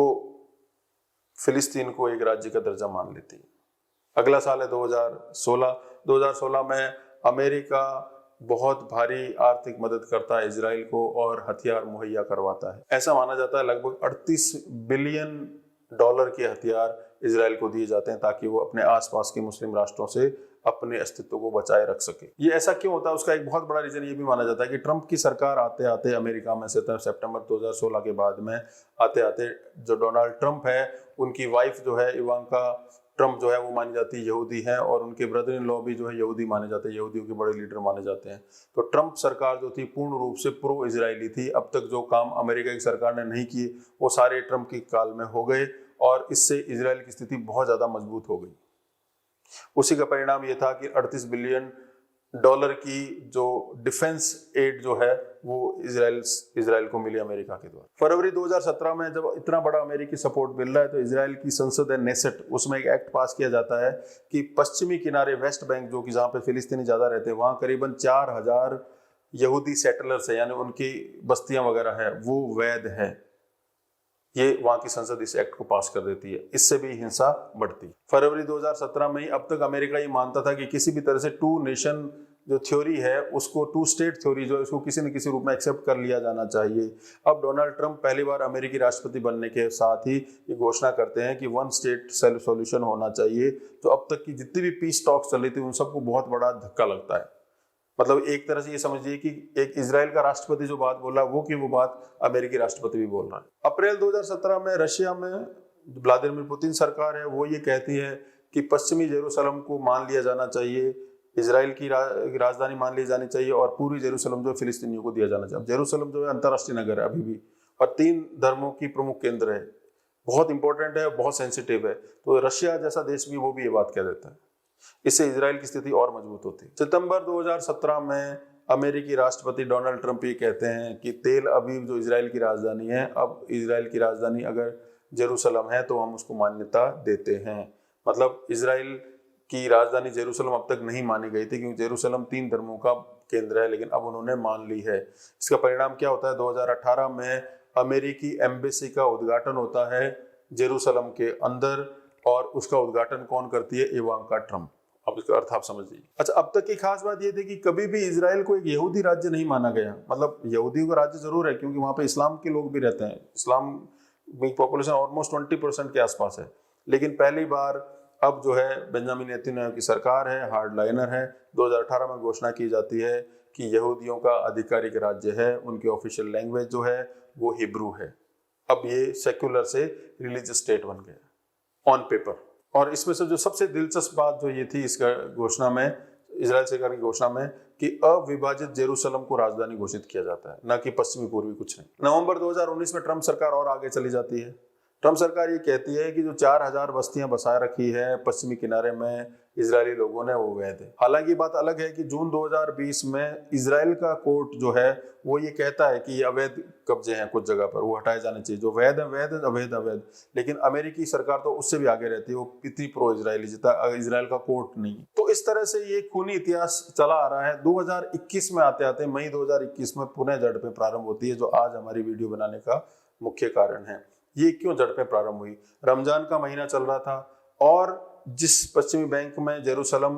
फिलिस्तीन को एक राज्य का दर्जा मान लेती है। अगला साल है 2016 में अमेरिका बहुत भारी आर्थिक मदद करता है इजराइल को और हथियार मुहैया करवाता है। ऐसा माना जाता है लगभग $38 बिलियन के हथियार इजराइल को दिए जाते हैं ताकि वो अपने आसपास के मुस्लिम राष्ट्रों से अपने अस्तित्व को बचाए रख सके। ये ऐसा क्यों होता है, उसका एक बहुत बड़ा रीजन ये भी माना जाता है कि ट्रंप की सरकार आते आते अमेरिका में सितंबर 2016 के बाद में आते आते जो डोनाल्ड ट्रंप है उनकी वाइफ जो है इवांका ट्रंप जो है वो मानी जाती है यहूदी है और उनके ब्रदर इन लॉ भी जो है यहूदी माने जाते हैं, यहूदियों के बड़े लीडर माने जाते हैं। तो ट्रंप सरकार जो थी पूर्ण रूप से प्रो इजरायली थी। अब तक जो काम अमेरिका की सरकार ने नहीं किए वो सारे ट्रंप के काल में हो गए और इससे इजराइल की स्थिति बहुत ज्यादा मजबूत हो गई। उसी का परिणाम ये था कि $38 बिलियन की जो डिफेंस एड जो है वो इजराइल को मिली अमेरिका के द्वारा। फरवरी 2017 में जब इतना बड़ा अमेरिकी सपोर्ट मिल रहा है तो इजराइल की संसद है नेसेट, उसमें एक एक्ट पास किया जाता है कि पश्चिमी किनारे वेस्ट बैंक जो कि जहाँ पे फिलिस्तीनी ज्यादा रहते हैं वहाँ करीबन 4000 यहूदी सेटलर्स है, यानी उनकी बस्तियां वगैरह है, वो वैध है। ये वहां की संसद इस एक्ट को पास कर देती है, इससे भी हिंसा बढ़ती। फरवरी 2017 में ही अब तक अमेरिका ये मानता था कि किसी भी तरह से टू नेशन जो थ्योरी है उसको, टू स्टेट थ्योरी जो है उसको किसी न किसी रूप में एक्सेप्ट कर लिया जाना चाहिए। अब डोनाल्ड ट्रंप पहली बार अमेरिकी राष्ट्रपति बनने के साथ ही ये घोषणा करते हैं कि वन स्टेट सॉल्यूशन होना चाहिए। तो अब तक की जितनी भी पीस टॉक्स चल रही थी उन सबको बहुत बड़ा धक्का लगता है। मतलब एक तरह से ये समझिए कि एक इजराइल का राष्ट्रपति जो बात बोल रहा है वो बात अमेरिकी राष्ट्रपति भी बोल रहा है। अप्रैल 2017 में रशिया में व्लादिमीर पुतिन सरकार है वो ये कहती है कि पश्चिमी जेरूसलम को मान लिया जाना चाहिए, इजराइल की राजधानी मान ली जानी चाहिए और पूरी जेरूसलम जो फिलिस्तीनियों को दिया जाना चाहिए। अब जेरूसलम जो है अंतर्राष्ट्रीय नगर है अभी भी और 3 धर्मों की प्रमुख केंद्र है, बहुत इंपॉर्टेंट है, बहुत सेंसिटिव है। तो रशिया जैसा देश भी वो भी ये बात कह देता है, इससे इजराइल की स्थिति और मजबूत होती है। सितंबर 2017 में अमेरिकी राष्ट्रपति डोनाल्ड ट्रंप ये कहते हैं कि तेल अवीव जो इजराइल की राजधानी है, अब इजराइल की राजधानी अगर जेरूसलम है तो हम उसको मान्यता देते हैं। मतलब इजराइल की राजधानी जेरूसलम अब तक नहीं मानी गई थी, क्योंकि जेरूसलम 3 धर्मों का केंद्र है, लेकिन अब उन्होंने मान ली है। इसका परिणाम क्या होता है, 2018 में अमेरिकी एम्बेसी का उद्घाटन होता है जेरूसलम के अंदर, और उसका उद्घाटन कौन करती है, इवांका ट्रम्प। अब इसका अर्थ आप समझ लीजिए। अच्छा, अब तक की खास बात यह थी कि कभी भी इजराइल को एक यहूदी राज्य नहीं माना गया। मतलब यहूदियों का राज्य जरूर है, क्योंकि वहां पे इस्लाम के लोग भी रहते हैं, इस्लाम की पॉपुलेशन ऑलमोस्ट 20% के आसपास है। लेकिन पहली बार अब जो है बेंजामिन नेतन्याहू की सरकार है, हार्डलाइनर है, 2018 में घोषणा की जाती है कि यहूदियों का आधिकारिक राज्य है, उनकी ऑफिशियल लैंग्वेज जो है वो हिब्रू है। अब ये सेक्युलर से रिलीजियस स्टेट बन गया ऑन पेपर। और इसमें से जो सबसे दिलचस्प बात जो ये थी इसका घोषणा में, इजराइल सरकार की घोषणा में, कि अविभाजित जेरूसलम को राजधानी घोषित किया जाता है, न कि पश्चिमी पूर्वी कुछ नहीं। नवंबर 2019 में ट्रम्प सरकार और आगे चली जाती है। ट्रम्प सरकार ये कहती है कि जो 4000 बस्तियां बसा रखी है पश्चिमी किनारे में इजरायली लोगों ने, वो वैध है। हालांकि बात अलग है कि जून 2020 में इजराइल का कोर्ट जो है वो ये कहता है कि ये अवैध कब्जे हैं कुछ जगह पर, वो हटाए जाने चाहिए। जो वैध है वैध, अवैध अवैध। लेकिन अमेरिकी सरकार तो उससे भी आगे रहती है, वो इतनी प्रो इजरायली, जितना इजराइल का कोर्ट नहीं। तो इस तरह से ये खूनी इतिहास चला आ रहा है। 2021 में आते आते मई 2021 में पुनः झड़पें प्रारंभ होती है, जो आज हमारी वीडियो बनाने का मुख्य कारण है। ये क्यों झड़पें प्रारंभ हुई, रमजान का महीना चल रहा था, और जिस पश्चिमी बैंक में जेरूसलम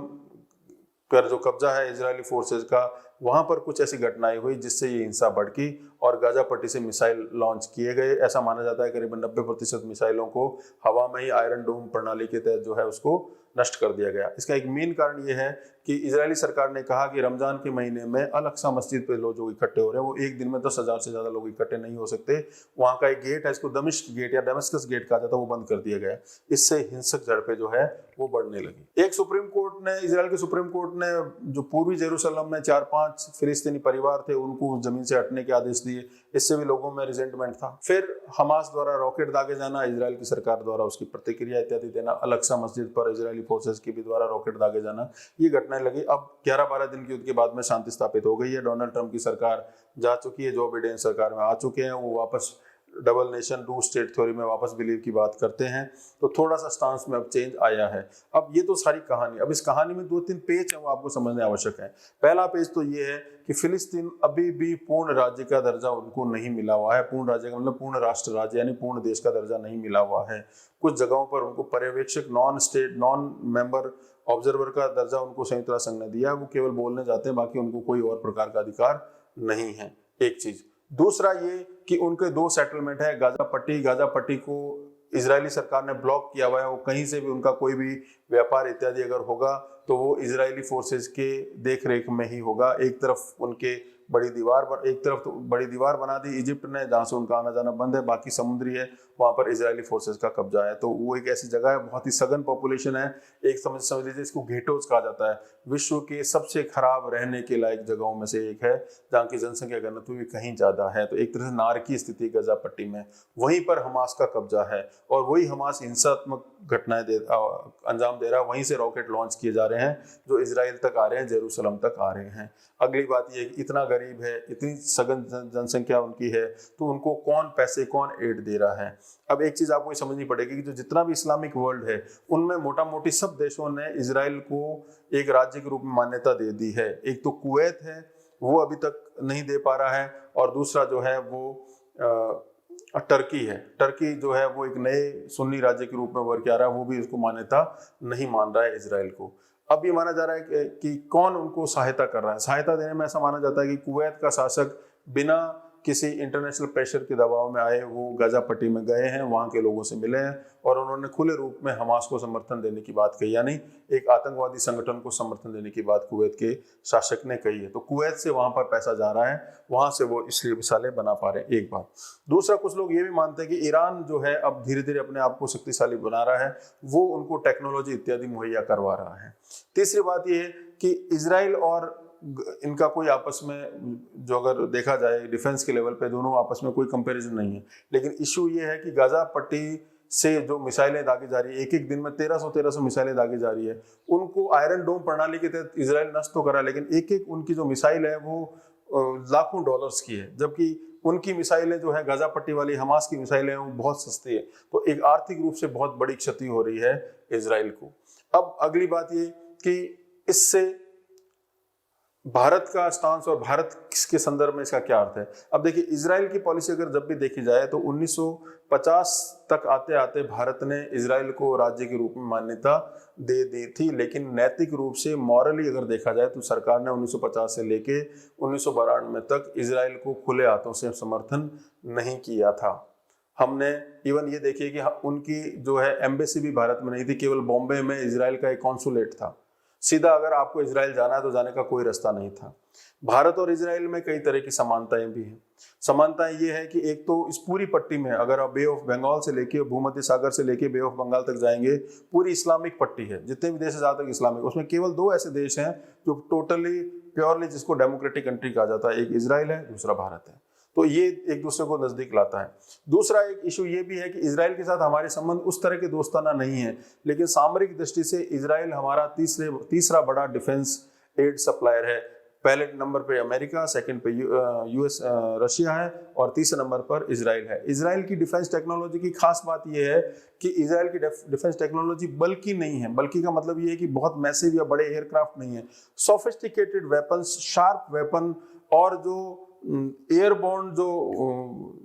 पर जो कब्जा है इजरायली फोर्सेज का, वहां पर कुछ ऐसी घटनाएं हुई जिससे ये हिंसा भड़की और गाजा पट्टी से मिसाइल लॉन्च किए गए। ऐसा माना जाता है करीबन 90% मिसाइलों को हवा में ही आयरन डोम प्रणाली के तहत जो है उसको नष्ट कर दिया गया। इसका एक मेन कारण ये है कि इजरायली सरकार ने कहा कि रमजान के महीने में अल-अक्सा मस्जिद पे लोग जो इकट्ठे हो रहे हैं, वो एक दिन में 10,000 से ज्यादा लोग इकट्ठे नहीं हो सकते। वहां का एक गेट है, इसको दमिश्क गेट या डेमस्कस गेट कहा जाता है, वो बंद कर दिया गया। इससे हिंसक झड़पें जो है वो बढ़ने लगी। एक सुप्रीम कोर्ट ने, इजराइल के सुप्रीम कोर्ट ने जो पूर्वी जेरूसलम में 4-5 फिलिस्तीनी परिवार थे उनको जमीन से हटने के आदेश दिए। इससे भी लोगों में रिजेंटमेंट था। फिर हमास द्वारा रॉकेट दागे जाना, इजराइल की सरकार द्वारा उसकी प्रतिक्रिया इत्यादि देना, अल-अक्सा मस्जिद पर इजरायली फोर्सेस की भी द्वारा रॉकेट दागे जाना, ये घटनाएं लगी। अब 11-12 दिन के युद्ध के बाद में शांति स्थापित हो गई है। डोनाल्ड ट्रंप की सरकार जा चुकी है, जो बिडेन सरकार में आ चुके हैं, वो वापस double nation two state theory में वापस बिलीव की बात करते हैं। तो थोड़ा सा स्टांस में अब चेंज आया है। अब ये तो सारी कहानी, अब इस कहानी में 2-3 पेज है वो आपको समझने आवश्यक है। पहला पेज तो ये है कि फिलिस्तीन अभी भी पूर्ण राज्य का दर्जा उनको नहीं मिला हुआ है। पूर्ण राज्य का मतलब पूर्ण राष्ट्र राज्य, यानी पूर्ण देश का दर्जा नहीं मिला हुआ है। कुछ जगहों पर उनको पर्यवेक्षक, नॉन मेंबर ऑब्जर्वर का दर्जा उनको संयुक्त राष्ट्र संघ ने दिया है। वो केवल बोलने जाते हैं, बाकी उनको कोई और प्रकार का अधिकार नहीं है। एक चीज। दूसरा ये कि उनके 2 सेटलमेंट है, गाजा पट्टी। गाजा पट्टी को इजरायली सरकार ने ब्लॉक किया हुआ है। वो कहीं से भी उनका कोई भी व्यापार इत्यादि अगर होगा तो वो इजरायली फोर्सेज के देख रेख में ही होगा। एक तरफ उनके बड़ी दीवार बना दी इजिप्ट ने, जहां से उनका आना जाना बंद है, बाकी समुद्री है, वहां पर इजरायली फोर्सेज का कब्जा है। तो वो एक ऐसी जगह है, बहुत ही सघन पॉपुलेशन है। एक समझ लीजिए इसको घेटोस कहा जाता है। विश्व के सबसे खराब रहने के लायक जगहों में से एक है, जहाँ की जनसंख्या घनत्व भी कहीं ज्यादा है। तो एक तरह से नारकी स्थिति गाजा पट्टी में, वहीं पर हमास का कब्जा है और वही हमास हिंसात्मक घटनाएं अंजाम दे रहा है। वहीं से रॉकेट लॉन्च किए जा रहे हैं जो इजराइल तक आ रहे हैं, जेरूसलम तक आ रहे हैं। अगली बात यह कि इतना गरीब है, इतनी सघन जनसंख्या उनकी है, तो उनको कौन पैसे, कौन एड दे रहा है। अब एक चीज आपको समझनी पड़ेगी कि जो जितना भी इस्लामिक वर्ल्ड है उनमें मोटा मोटी सब देशों ने इजराइल को एक राज्य के रूप में मान्यता दे दी है। एक तो कुवैत है, वो अभी तक नहीं दे पा रहा है, और दूसरा जो है वो टर्की है। टर्की जो है वो एक नए सुन्नी राज्य के रूप में उभर के आ रहा है, वो भी इसको मान्यता नहीं मान रहा है इजराइल को। अब ये माना जा रहा है कि कौन उनको सहायता कर रहा है। सहायता देने में ऐसा माना जाता है कि कुवैत का शासक बिना किसी इंटरनेशनल प्रेशर के दबाव में आए वो गाजा पट्टी में गए हैं, वहां के लोगों से मिले हैं और उन्होंने खुले रूप में हमास को समर्थन देने की बात कही, यानी एक आतंकवादी संगठन को समर्थन देने की बात कुवैत के शासक ने कही है। तो कुवैत से वहां पर पैसा जा रहा है, वहां से वो इसलिए मिसाइलें बना पा रहे हैं। एक बात। दूसरा, कुछ लोग ये भी मानते हैं कि ईरान जो है अब धीरे धीरे अपने आप को शक्तिशाली बना रहा है, वो उनको टेक्नोलॉजी इत्यादि मुहैया करवा रहा है। तीसरी बात ये है कि इजराइल और इनका कोई आपस में, जो अगर देखा जाए डिफेंस के लेवल पे, दोनों आपस में कोई कंपैरिजन नहीं है। लेकिन इशू ये है कि गाजा पट्टी से जो मिसाइलें दागी जा रही है, एक एक दिन में 1300 मिसाइलें दागी जा रही है, उनको आयरन डोम प्रणाली के तहत इजराइल नष्ट तो करा, लेकिन एक एक उनकी जो मिसाइल है वो लाखों डॉलर्स की है, जबकि उनकी मिसाइलें जो है गाजा पट्टी वाली हमास की मिसाइलें वो बहुत सस्ती है, तो एक आर्थिक रूप से बहुत बड़ी क्षति हो रही है इजराइल को। अब अगली बात ये कि इससे भारत का स्टांस और भारत के संदर्भ में इसका क्या अर्थ है। अब देखिए, इजराइल की पॉलिसी अगर जब भी देखी जाए तो 1950 तक आते आते भारत ने इजराइल को राज्य के रूप में मान्यता दे दी थी, लेकिन नैतिक रूप से मॉरली अगर देखा जाए तो सरकार ने 1950 से लेके 1992 तक इजराइल को खुले हाथों से समर्थन नहीं किया था। हमने इवन ये देखिए कि उनकी जो है एम्बेसी भी भारत में नहीं थी, केवल बॉम्बे में इजराइल का एक कॉन्सुलेट था। सीधा अगर आपको इजराइल जाना है तो जाने का कोई रास्ता नहीं था। भारत और इजराइल में कई तरह की समानताएं भी हैं। समानताएं ये है कि एक तो इस पूरी पट्टी में अगर आप बे ऑफ बंगाल से लेके भूमध्य सागर से लेके बे ऑफ बंगाल तक जाएंगे, पूरी इस्लामिक पट्टी है। जितने भी देश है ज्यादातर इस्लामिक, उसमें केवल 2 ऐसे देश हैं जो टोटली प्योरली जिसको डेमोक्रेटिक कंट्री कहा जाता है, एक इजराइल है, दूसरा भारत है। तो ये एक दूसरे को नजदीक लाता है। दूसरा एक इशू ये भी है कि इजराइल के साथ हमारे संबंध उस तरह के दोस्ताना नहीं है, लेकिन सामरिक दृष्टि से इजराइल हमारा तीसरा बड़ा डिफेंस एड सप्लायर है। पहले नंबर पे अमेरिका, सेकंड पे यूएस रशिया है और तीसरे नंबर पर इजराइल है। इजराइल की डिफेंस टेक्नोलॉजी की खास बात यह है कि इजराइल की डिफेंस टेक्नोलॉजी बल्कि नहीं है। बल्कि का मतलब ये है कि बहुत मैसिव या बड़े एयरक्राफ्ट नहीं है, सोफिस्टिकेटेड वेपन्स, शार्प वेपन और जो एयरबोर्न जो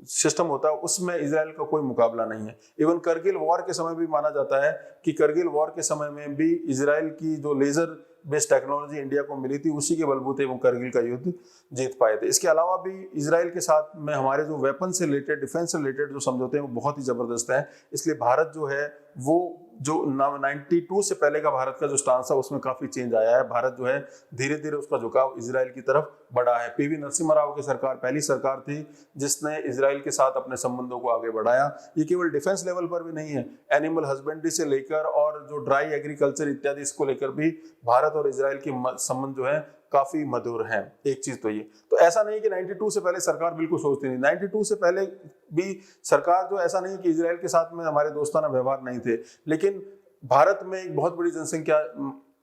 सिस्टम होता है उसमें इजराइल का कोई मुकाबला नहीं है। इवन करगिल वॉर के समय भी माना जाता है कि करगिल वॉर के समय में भी इजराइल की जो लेजर बेस्ड टेक्नोलॉजी इंडिया को मिली थी, उसी के बलबूते वो करगिल का युद्ध जीत पाए थे। इसके अलावा भी इजराइल के साथ में हमारे जो वेपन से रिलेटेड, डिफेंस से रिलेटेड जो समझौते हैं वो बहुत ही जबरदस्त है। इसलिए भारत जो है वो जो 92 से पहले का भारत का जो स्टांस था उसमें काफी चेंज आया है। भारत जो है धीरे धीरे उसका झुकाव इजराइल की तरफ बढ़ा है। पीवी नरसिम्हा राव की सरकार पहली सरकार थी जिसने इजराइल के साथ अपने संबंधों को आगे बढ़ाया। ये केवल डिफेंस लेवल पर भी नहीं है, एनिमल हस्बेंड्री से लेकर और जो ड्राई एग्रीकल्चर इत्यादि इसको लेकर भी भारत और इजराइल के संबंध जो है काफी मधुर है। एक चीज तो ये, तो ऐसा नहीं कि 92 से पहले सरकार बिल्कुल सोचती नहीं। 92 से पहले भी सरकार जो, ऐसा नहीं कि इजराइल के साथ में हमारे दोस्ताना व्यवहार नहीं थे, लेकिन भारत में एक बहुत बड़ी जनसंख्या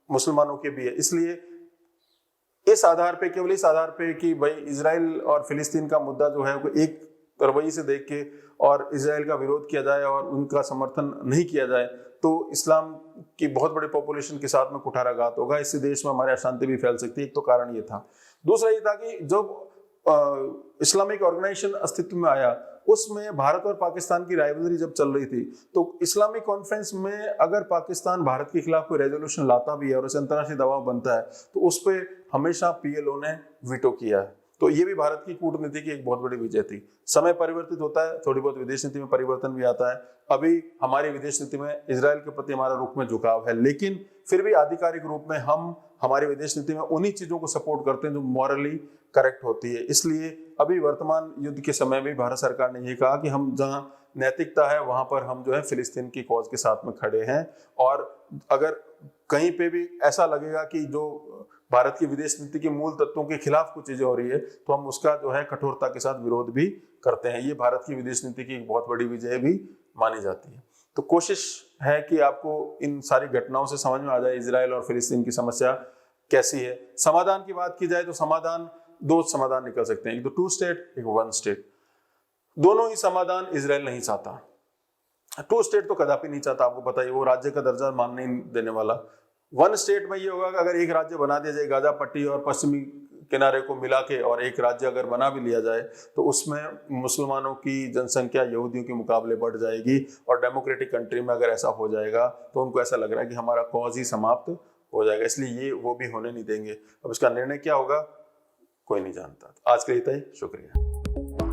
मुसलमानों की भी है। इसलिए इस आधार पे, केवल इस आधार पे कि भाई इजराइल और फिलिस्तीन का मुद्दा जो है वो एक रवैये से देख के और इजराइल का विरोध किया जाए और उनका समर्थन नहीं किया जाए तो इस्लाम की बहुत बड़ी पॉपुलेशन के साथ में कुठाराघात होगा। इससे देश में हमारे अशांति भी फैल सकती है। एक तो कारण ये था। दूसरा ये था कि जब इस्लामिक ऑर्गेनाइजेशन अस्तित्व में आया उसमें भारत और पाकिस्तान की राइवलरी जब चल रही थी तो इस्लामिक कॉन्फ्रेंस में अगर पाकिस्तान भारत के खिलाफ कोई रेजोल्यूशन लाता भी है और उसे अंतर्राष्ट्रीय दबाव बनता है तो उस पर हमेशा पीएलओ ने वीटो किया है। तो ये भी भारत की कूटनीति की एक बहुत बड़ी विजय थी। समय परिवर्तित होता है, थोड़ी बहुत विदेश नीति में परिवर्तन भी आता है। अभी हमारी विदेश नीति में इजराइल के प्रति हमारा रुख में झुकाव है, लेकिन फिर भी आधिकारिक रूप में हम हमारी विदेश नीति में उन्हीं चीजों को सपोर्ट करते हैं जो मॉरली करेक्ट होती है। इसलिए अभी वर्तमान युद्ध के समय में भारत सरकार ने ये कहा कि हम जहां नैतिकता है वहां पर हम जो है फिलिस्तीन की कॉज के साथ में खड़े हैं, और अगर कहीं पे भी ऐसा लगेगा कि जो भारत की विदेश नीति के मूल तत्वों के खिलाफ कुछ चीजें हो रही है तो हम उसका जो है कठोरता के साथ विरोध भी करते हैं। ये भारत की विदेश नीति की एक बहुत बड़ी विजय भी मानी जाती है। तो कोशिश है कि आपको इन सारी घटनाओं से समझ में आ जाए इजराइल और फिलिस्तीन की समस्या कैसी है। समाधान की बात की जाए तो दो समाधान निकल सकते हैं, एक तो 2 स्टेट, एक 1 स्टेट। दोनों ही समाधान इजराइल नहीं चाहता। 2 स्टेट तो कदापि नहीं चाहता, आपको पता है, वो राज्य का दर्जा मानने नहीं देने वाला। 1 स्टेट में ये होगा कि अगर एक राज्य बना दिया जाए, गाजा पट्टी और पश्चिमी किनारे को मिला के, और एक राज्य अगर बना भी लिया जाए तो उसमें मुसलमानों की जनसंख्या यहूदियों के मुकाबले बढ़ जाएगी, और डेमोक्रेटिक कंट्री में अगर ऐसा हो जाएगा तो उनको ऐसा लग रहा है कि हमारा कॉज ही समाप्त हो जाएगा। इसलिए ये वो भी होने नहीं देंगे। अब इसका निर्णय क्या होगा कोई नहीं जानता। आज के लिए इतना ही, शुक्रिया।